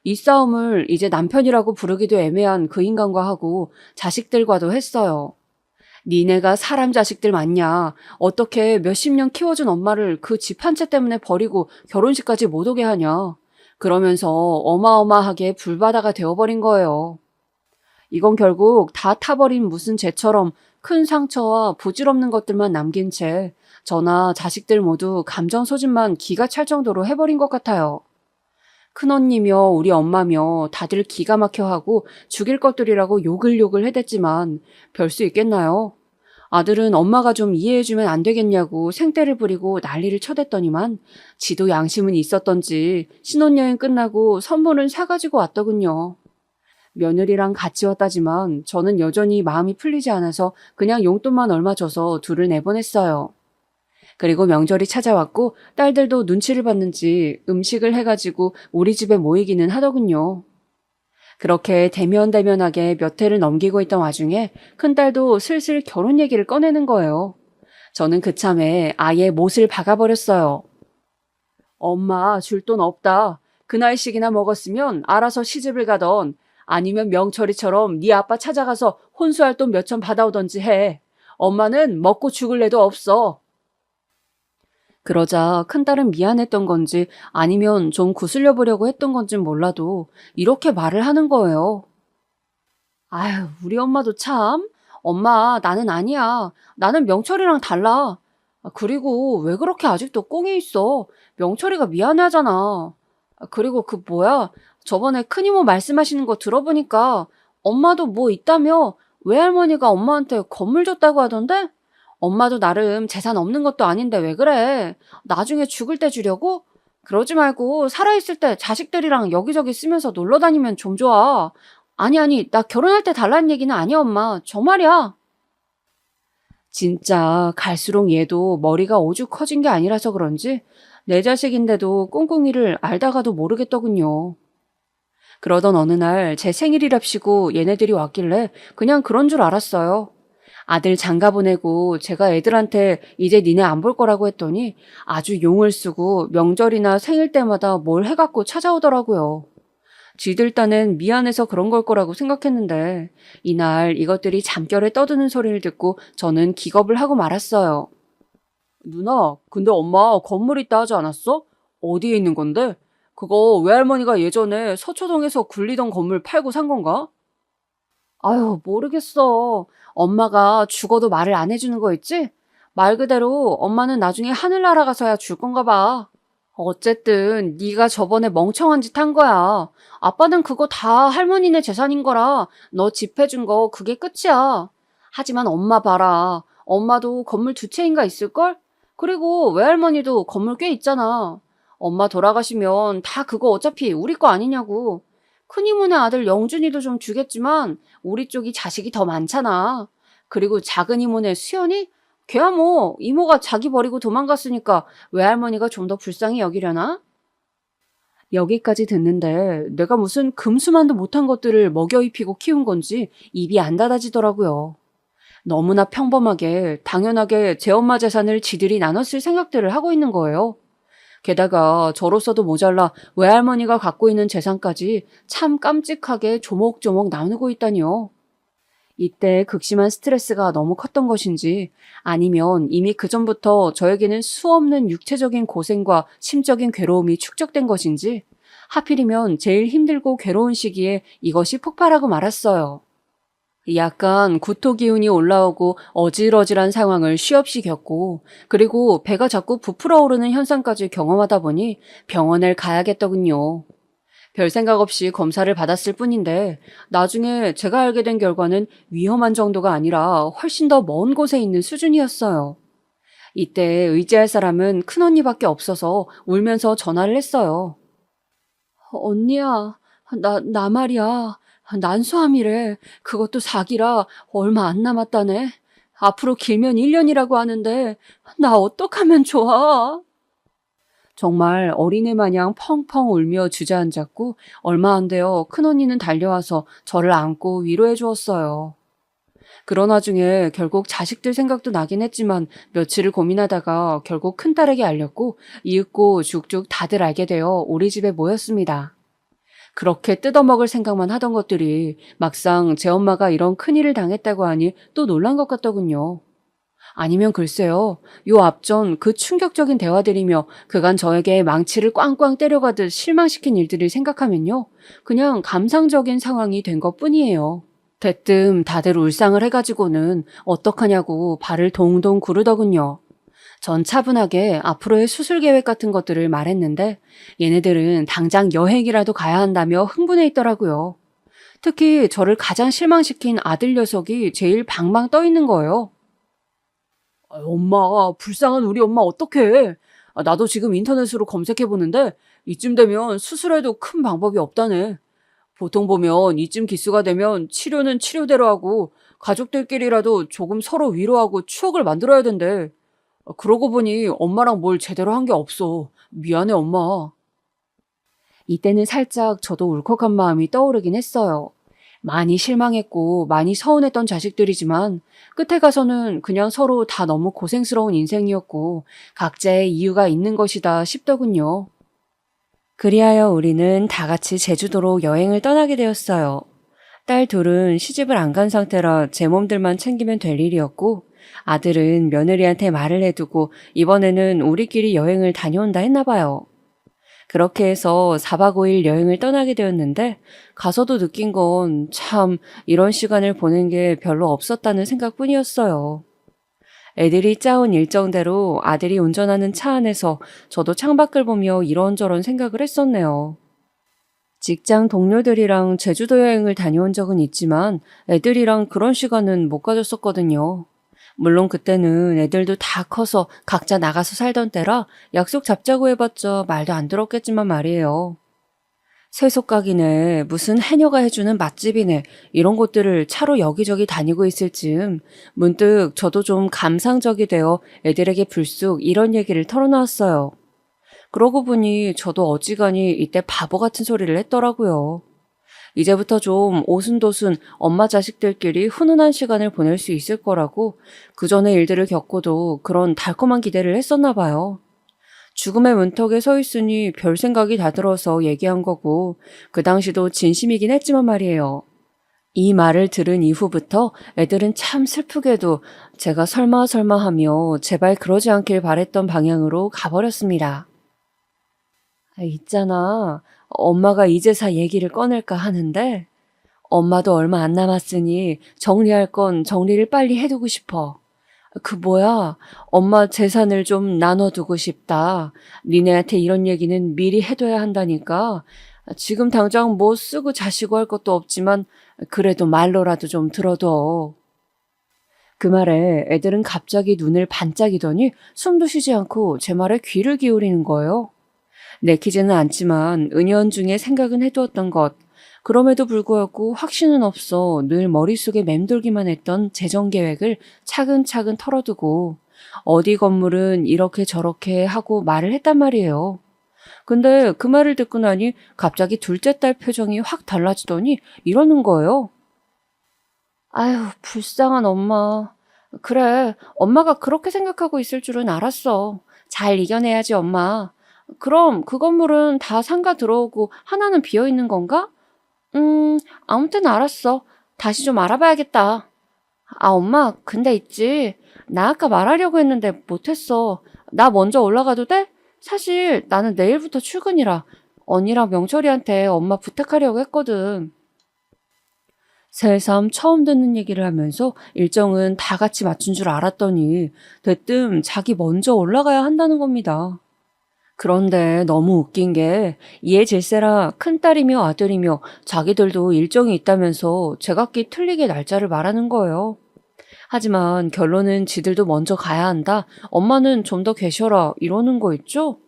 이 싸움을 이제 남편이라고 부르기도 애매한 그 인간과 하고 자식들과도 했어요. 니네가 사람 자식들 맞냐? 어떻게 몇십 년 키워준 엄마를 그 집 한 채 때문에 버리고 결혼식까지 못 오게 하냐? 그러면서 어마어마하게 불바다가 되어버린 거예요. 이건 결국 다 타버린 무슨 재처럼 큰 상처와 부질없는 것들만 남긴 채 저나 자식들 모두 감정 소진만 기가 찰 정도로 해버린 것 같아요. 큰언니며 우리 엄마며 다들 기가 막혀 하고 죽일 것들이라고 욕을 해댔지만 별 수 있겠나요? 아들은 엄마가 좀 이해해주면 안 되겠냐고 생떼를 부리고 난리를 쳐댔더니만 지도 양심은 있었던지 신혼여행 끝나고 선물은 사가지고 왔더군요. 며느리랑 같이 왔다지만 저는 여전히 마음이 풀리지 않아서 그냥 용돈만 얼마 줘서 둘을 내보냈어요. 그리고 명절이 찾아왔고 딸들도 눈치를 봤는지 음식을 해가지고 우리 집에 모이기는 하더군요. 그렇게 대면대면하게 몇 해를 넘기고 있던 와중에 큰딸도 슬슬 결혼 얘기를 꺼내는 거예요. 저는 그참에 아예 못을 박아버렸어요. 엄마 줄 돈 없다. 그 나이씩이나 먹었으면 알아서 시집을 가던 아니면 명철이처럼 네 아빠 찾아가서 혼수할 돈 몇천 받아오던지 해. 엄마는 먹고 죽을래도 없어. 그러자 큰딸은 미안했던 건지 아니면 좀 구슬려 보려고 했던 건진 몰라도 이렇게 말을 하는 거예요. 아휴, 우리 엄마도 참. 엄마, 나는 아니야. 나는 명철이랑 달라. 그리고 왜 그렇게 아직도 꽁에 있어? 명철이가 미안해하잖아. 그리고 그 뭐야? 저번에 큰이모 말씀하시는 거 들어보니까 엄마도 뭐 있다며 외할머니가 엄마한테 건물 줬다고 하던데? 엄마도 나름 재산 없는 것도 아닌데 왜 그래? 나중에 죽을 때 주려고? 그러지 말고 살아있을 때 자식들이랑 여기저기 쓰면서 놀러 다니면 좀 좋아. 아니, 나 결혼할 때 달라는 얘기는 아니야, 엄마. 정말이야. 진짜 갈수록 얘도 머리가 오죽 커진 게 아니라서 그런지 내 자식인데도 꿍꿍이를 알다가도 모르겠더군요. 그러던 어느 날 제 생일이랍시고 얘네들이 왔길래 그냥 그런 줄 알았어요. 아들 장가 보내고 제가 애들한테 이제 니네 안 볼 거라고 했더니 아주 용을 쓰고 명절이나 생일 때마다 뭘 해갖고 찾아오더라고요. 지들 딴엔 미안해서 그런 걸 거라고 생각했는데 이날 이것들이 잠결에 떠드는 소리를 듣고 저는 기겁을 하고 말았어요. 누나, 근데 엄마 건물 있다 하지 않았어? 어디에 있는 건데? 그거 외할머니가 예전에 서초동에서 굴리던 건물 팔고 산 건가? 아유, 모르겠어. 엄마가 죽어도 말을 안 해주는 거 있지? 말 그대로 엄마는 나중에 하늘나라 가서야 줄 건가 봐. 어쨌든 네가 저번에 멍청한 짓 한 거야. 아빠는 그거 다 할머니네 재산인 거라 너 집 해준 거 그게 끝이야. 하지만 엄마 봐라. 엄마도 건물 두 채인가 있을걸? 그리고 외할머니도 건물 꽤 있잖아. 엄마 돌아가시면 다 그거 어차피 우리 거 아니냐고. 큰이모네 아들 영준이도 좀 주겠지만 우리 쪽이 자식이 더 많잖아. 그리고 작은 이모네 수연이? 걔야 뭐 이모가 자기 버리고 도망갔으니까 외할머니가 좀 더 불쌍히 여기려나? 여기까지 듣는데 내가 무슨 금수만도 못한 것들을 먹여 입히고 키운 건지 입이 안 닫아지더라고요. 너무나 평범하게 당연하게 제 엄마 재산을 지들이 나눴을 생각들을 하고 있는 거예요. 게다가 저로서도 모자라 외할머니가 갖고 있는 재산까지 참 깜찍하게 조목조목 나누고 있다니요. 이때 극심한 스트레스가 너무 컸던 것인지 아니면 이미 그전부터 저에게는 수없는 육체적인 고생과 심적인 괴로움이 축적된 것인지 하필이면 제일 힘들고 괴로운 시기에 이것이 폭발하고 말았어요. 약간 구토 기운이 올라오고 어질어질한 상황을 쉬없이 겪고 그리고 배가 자꾸 부풀어 오르는 현상까지 경험하다 보니 병원을 가야겠더군요. 별 생각 없이 검사를 받았을 뿐인데 나중에 제가 알게 된 결과는 위험한 정도가 아니라 훨씬 더 먼 곳에 있는 수준이었어요. 이때 의지할 사람은 큰언니밖에 없어서 울면서 전화를 했어요. 언니야, 나 말이야. 난소암이래. 그것도 4기라 얼마 안 남았다네. 앞으로 길면 1년이라고 하는데 나 어떡하면 좋아? 정말 어린애 마냥 펑펑 울며 주저앉았고 얼마 안 되어 큰언니는 달려와서 저를 안고 위로해 주었어요. 그런 와중에 결국 자식들 생각도 나긴 했지만 며칠을 고민하다가 결국 큰딸에게 알렸고 이윽고 죽죽 다들 알게 되어 우리 집에 모였습니다. 그렇게 뜯어먹을 생각만 하던 것들이 막상 제 엄마가 이런 큰일을 당했다고 하니 또 놀란 것 같더군요. 아니면 글쎄요, 요 앞전 그 충격적인 대화들이며 그간 저에게 망치를 꽝꽝 때려가듯 실망시킨 일들을 생각하면요, 그냥 감상적인 상황이 된 것뿐이에요. 대뜸 다들 울상을 해가지고는 어떡하냐고 발을 동동 구르더군요. 전 차분하게 앞으로의 수술 계획 같은 것들을 말했는데 얘네들은 당장 여행이라도 가야 한다며 흥분해 있더라고요. 특히 저를 가장 실망시킨 아들 녀석이 제일 방방 떠 있는 거예요. 엄마, 불쌍한 우리 엄마 어떡해. 나도 지금 인터넷으로 검색해보는데 이쯤 되면 수술해도 큰 방법이 없다네. 보통 보면 이쯤 기수가 되면 치료는 치료대로 하고 가족들끼리라도 조금 서로 위로하고 추억을 만들어야 된대. 그러고 보니 엄마랑 뭘 제대로 한 게 없어. 미안해, 엄마. 이때는 살짝 저도 울컥한 마음이 떠오르긴 했어요. 많이 실망했고 많이 서운했던 자식들이지만 끝에 가서는 그냥 서로 다 너무 고생스러운 인생이었고 각자의 이유가 있는 것이다 싶더군요. 그리하여 우리는 다 같이 제주도로 여행을 떠나게 되었어요. 딸 둘은 시집을 안 간 상태라 제 몸들만 챙기면 될 일이었고 아들은 며느리한테 말을 해두고 이번에는 우리끼리 여행을 다녀온다 했나 봐요. 그렇게 해서 4박 5일 여행을 떠나게 되었는데 가서도 느낀 건 참 이런 시간을 보낸 게 별로 없었다는 생각뿐이었어요. 애들이 짜온 일정대로 아들이 운전하는 차 안에서 저도 창밖을 보며 이런저런 생각을 했었네요. 직장 동료들이랑 제주도 여행을 다녀온 적은 있지만 애들이랑 그런 시간은 못 가졌었거든요. 물론 그때는 애들도 다 커서 각자 나가서 살던 때라 약속 잡자고 해봤자 말도 안 들었겠지만 말이에요. 세속각이네, 무슨 해녀가 해주는 맛집이네, 이런 곳들을 차로 여기저기 다니고 있을 즈음 문득 저도 좀 감상적이 되어 애들에게 불쑥 이런 얘기를 털어놓았어요. 그러고 보니 저도 어지간히 이때 바보 같은 소리를 했더라고요. 이제부터 좀 오순도순 엄마 자식들끼리 훈훈한 시간을 보낼 수 있을 거라고 그 전의 일들을 겪고도 그런 달콤한 기대를 했었나 봐요. 죽음의 문턱에 서 있으니 별 생각이 다 들어서 얘기한 거고 그 당시도 진심이긴 했지만 말이에요. 이 말을 들은 이후부터 애들은 참 슬프게도 제가 설마 하며 제발 그러지 않길 바랬던 방향으로 가버렸습니다. 있잖아. 엄마가 이제사 얘기를 꺼낼까 하는데 엄마도 얼마 안 남았으니 정리할 건 정리를 빨리 해두고 싶어. 그 뭐야, 엄마 재산을 좀 나눠두고 싶다. 니네한테 이런 얘기는 미리 해둬야 한다니까. 지금 당장 뭐 쓰고 자시고 할 것도 없지만 그래도 말로라도 좀 들어둬. 그 말에 애들은 갑자기 눈을 반짝이더니 숨도 쉬지 않고 제 말에 귀를 기울이는 거예요. 내키지는 않지만 은연중에 생각은 해두었던 것. 그럼에도 불구하고 확신은 없어 늘 머릿속에 맴돌기만 했던 재정 계획을 차근차근 털어두고 어디 건물은 이렇게 저렇게 하고 말을 했단 말이에요. 근데 그 말을 듣고 나니 갑자기 둘째 딸 표정이 확 달라지더니 이러는 거예요. 아유, 불쌍한 엄마. 그래, 엄마가 그렇게 생각하고 있을 줄은 알았어. 잘 이겨내야지, 엄마. 그럼 그 건물은 다 상가 들어오고 하나는 비어 있는 건가? 아무튼 알았어. 다시 좀 알아봐야겠다. 아, 엄마, 근데 있지. 나 아까 말하려고 했는데 못했어. 나 먼저 올라가도 돼? 사실 나는 내일부터 출근이라 언니랑 명철이한테 엄마 부탁하려고 했거든. 새삼 처음 듣는 얘기를 하면서 일정은 다 같이 맞춘 줄 알았더니 대뜸 자기 먼저 올라가야 한다는 겁니다. 그런데 너무 웃긴 게 이에 질세라 큰딸이며 아들이며 자기들도 일정이 있다면서 제각기 틀리게 날짜를 말하는 거예요. 하지만 결론은 지들도 먼저 가야 한다. 엄마는 좀 더 계셔라. 이러는 거 있죠?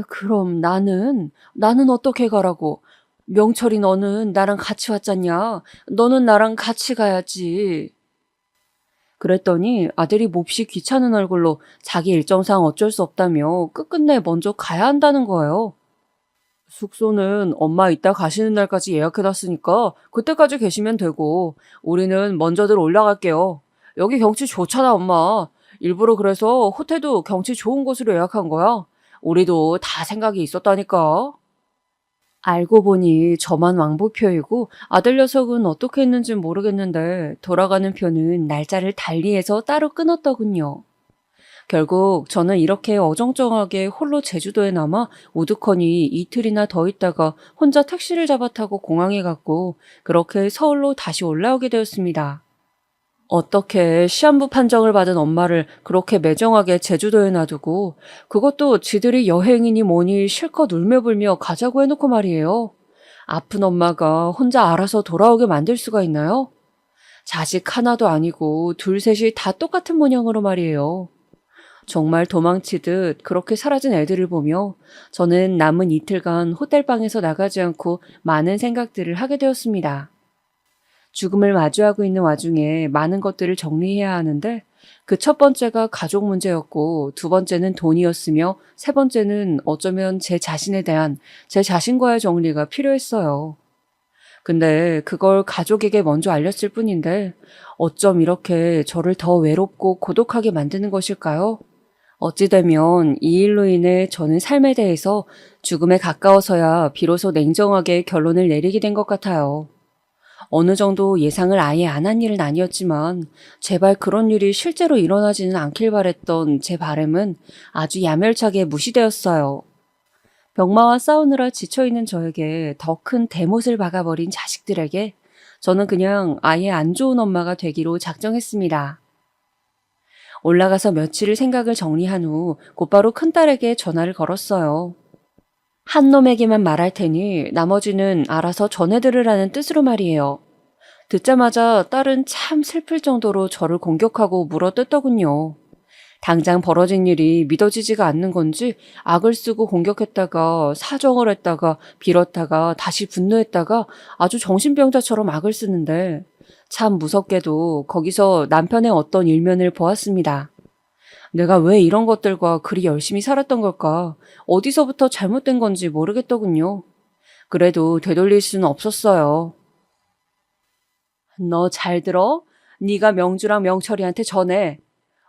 그럼 나는 어떻게 가라고? 명철이 너는 나랑 같이 왔잖냐? 너는 나랑 같이 가야지. 그랬더니 아들이 몹시 귀찮은 얼굴로 자기 일정상 어쩔 수 없다며 끝끝내 먼저 가야 한다는 거예요. 숙소는 엄마 이따 가시는 날까지 예약해놨으니까 그때까지 계시면 되고 우리는 먼저들 올라갈게요. 여기 경치 좋잖아, 엄마. 일부러 그래서 호텔도 경치 좋은 곳으로 예약한 거야. 우리도 다 생각이 있었다니까. 알고 보니 저만 왕복표이고 아들 녀석은 어떻게 했는지 모르겠는데 돌아가는 표는 날짜를 달리해서 따로 끊었더군요. 결국 저는 이렇게 어정쩡하게 홀로 제주도에 남아 우두커니 이틀이나 더 있다가 혼자 택시를 잡아 타고 공항에 갔고 그렇게 서울로 다시 올라오게 되었습니다. 어떻게 시한부 판정을 받은 엄마를 그렇게 매정하게 제주도에 놔두고 그것도 지들이 여행이니 뭐니 실컷 울며불며 가자고 해놓고 말이에요. 아픈 엄마가 혼자 알아서 돌아오게 만들 수가 있나요? 자식 하나도 아니고 둘 셋이 다 똑같은 모양으로 말이에요. 정말 도망치듯 그렇게 사라진 애들을 보며 저는 남은 이틀간 호텔방에서 나가지 않고 많은 생각들을 하게 되었습니다. 죽음을 마주하고 있는 와중에 많은 것들을 정리해야 하는데 그 첫 번째가 가족 문제였고 두 번째는 돈이었으며 세 번째는 어쩌면 제 자신에 대한 제 자신과의 정리가 필요했어요. 근데 그걸 가족에게 먼저 알렸을 뿐인데 어쩜 이렇게 저를 더 외롭고 고독하게 만드는 것일까요? 어찌되면 이 일로 인해 저는 삶에 대해서 죽음에 가까워서야 비로소 냉정하게 결론을 내리게 된 것 같아요. 어느 정도 예상을 아예 안 한 일은 아니었지만 제발 그런 일이 실제로 일어나지는 않길 바랬던 제 바람은 아주 야멸차게 무시되었어요. 병마와 싸우느라 지쳐있는 저에게 더 큰 대못을 박아버린 자식들에게 저는 그냥 아예 안 좋은 엄마가 되기로 작정했습니다. 올라가서 며칠을 생각을 정리한 후 곧바로 큰딸에게 전화를 걸었어요. 한 놈에게만 말할 테니 나머지는 알아서 전해들으라는 뜻으로 말이에요. 듣자마자 딸은 참 슬플 정도로 저를 공격하고 물어뜯더군요. 당장 벌어진 일이 믿어지지가 않는 건지 악을 쓰고 공격했다가 사정을 했다가 빌었다가 다시 분노했다가 아주 정신병자처럼 악을 쓰는데 참 무섭게도 거기서 남편의 어떤 일면을 보았습니다. 내가 왜 이런 것들과 그리 열심히 살았던 걸까? 어디서부터 잘못된 건지 모르겠더군요. 그래도 되돌릴 수는 없었어요. 너 잘 들어? 네가 명주랑 명철이한테 전해.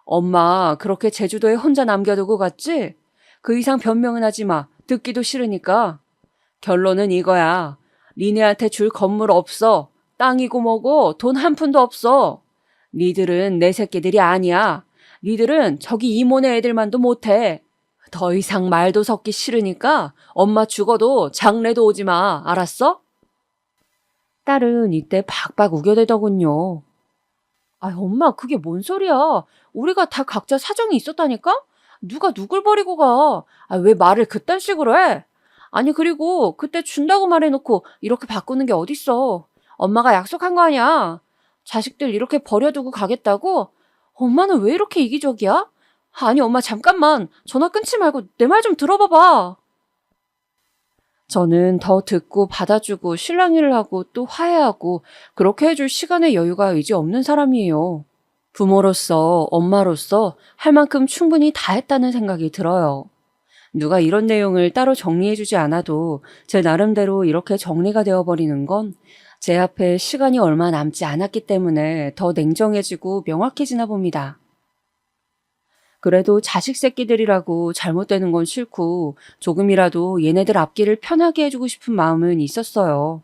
엄마 그렇게 제주도에 혼자 남겨두고 갔지? 그 이상 변명은 하지 마. 듣기도 싫으니까. 결론은 이거야. 니네한테 줄 건물 없어. 땅이고 뭐고 돈 한 푼도 없어. 니들은 내 새끼들이 아니야. 니들은 저기 이모네 애들만도 못해. 더 이상 말도 섞기 싫으니까 엄마 죽어도 장례도 오지 마. 알았어? 딸은 이때 박박 우겨대더군요. 아, 엄마, 그게 뭔 소리야? 우리가 다 각자 사정이 있었다니까? 누가 누굴 버리고 가? 아, 왜 말을 그딴 식으로 해? 아니, 그리고 그때 준다고 말해놓고 이렇게 바꾸는 게 어딨어. 엄마가 약속한 거 아니야. 자식들 이렇게 버려두고 가겠다고? 엄마는 왜 이렇게 이기적이야? 아니, 엄마, 잠깐만. 전화 끊지 말고 내 말 좀 들어봐봐. 저는 더 듣고 받아주고 실랑이를 하고 또 화해하고 그렇게 해줄 시간의 여유가 이제 없는 사람이에요. 부모로서, 엄마로서 할 만큼 충분히 다 했다는 생각이 들어요. 누가 이런 내용을 따로 정리해주지 않아도 제 나름대로 이렇게 정리가 되어버리는 건 제 앞에 시간이 얼마 남지 않았기 때문에 더 냉정해지고 명확해지나 봅니다. 그래도 자식 새끼들이라고 잘못되는 건 싫고 조금이라도 얘네들 앞길을 편하게 해주고 싶은 마음은 있었어요.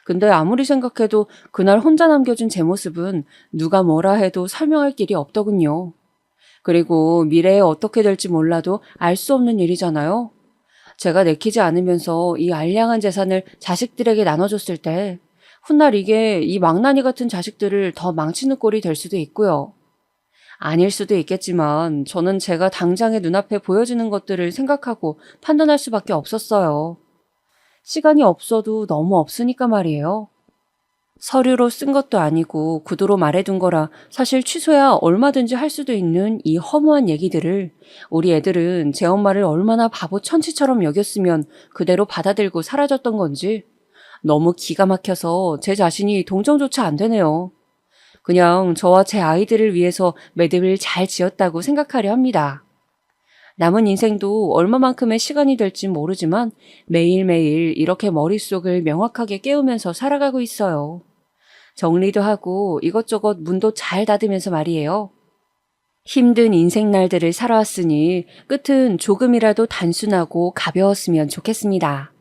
근데 아무리 생각해도 그날 혼자 남겨준 제 모습은 누가 뭐라 해도 설명할 길이 없더군요. 그리고 미래에 어떻게 될지 몰라도 알 수 없는 일이잖아요. 제가 내키지 않으면서 이 알량한 재산을 자식들에게 나눠줬을 때 훗날 이게 이 망나니 같은 자식들을 더 망치는 꼴이 될 수도 있고요. 아닐 수도 있겠지만 저는 제가 당장의 눈앞에 보여지는 것들을 생각하고 판단할 수밖에 없었어요. 시간이 없어도 너무 없으니까 말이에요. 서류로 쓴 것도 아니고 구두로 말해둔 거라 사실 취소야 얼마든지 할 수도 있는 이 허무한 얘기들을 우리 애들은 제 엄마를 얼마나 바보 천치처럼 여겼으면 그대로 받아들고 사라졌던 건지 너무 기가 막혀서 제 자신이 동정조차 안 되네요. 그냥 저와 제 아이들을 위해서 매듭을 잘 지었다고 생각하려 합니다. 남은 인생도 얼마만큼의 시간이 될지 모르지만 매일매일 이렇게 머릿속을 명확하게 깨우면서 살아가고 있어요. 정리도 하고 이것저것 문도 잘 닫으면서 말이에요. 힘든 인생 날들을 살아왔으니 끝은 조금이라도 단순하고 가벼웠으면 좋겠습니다.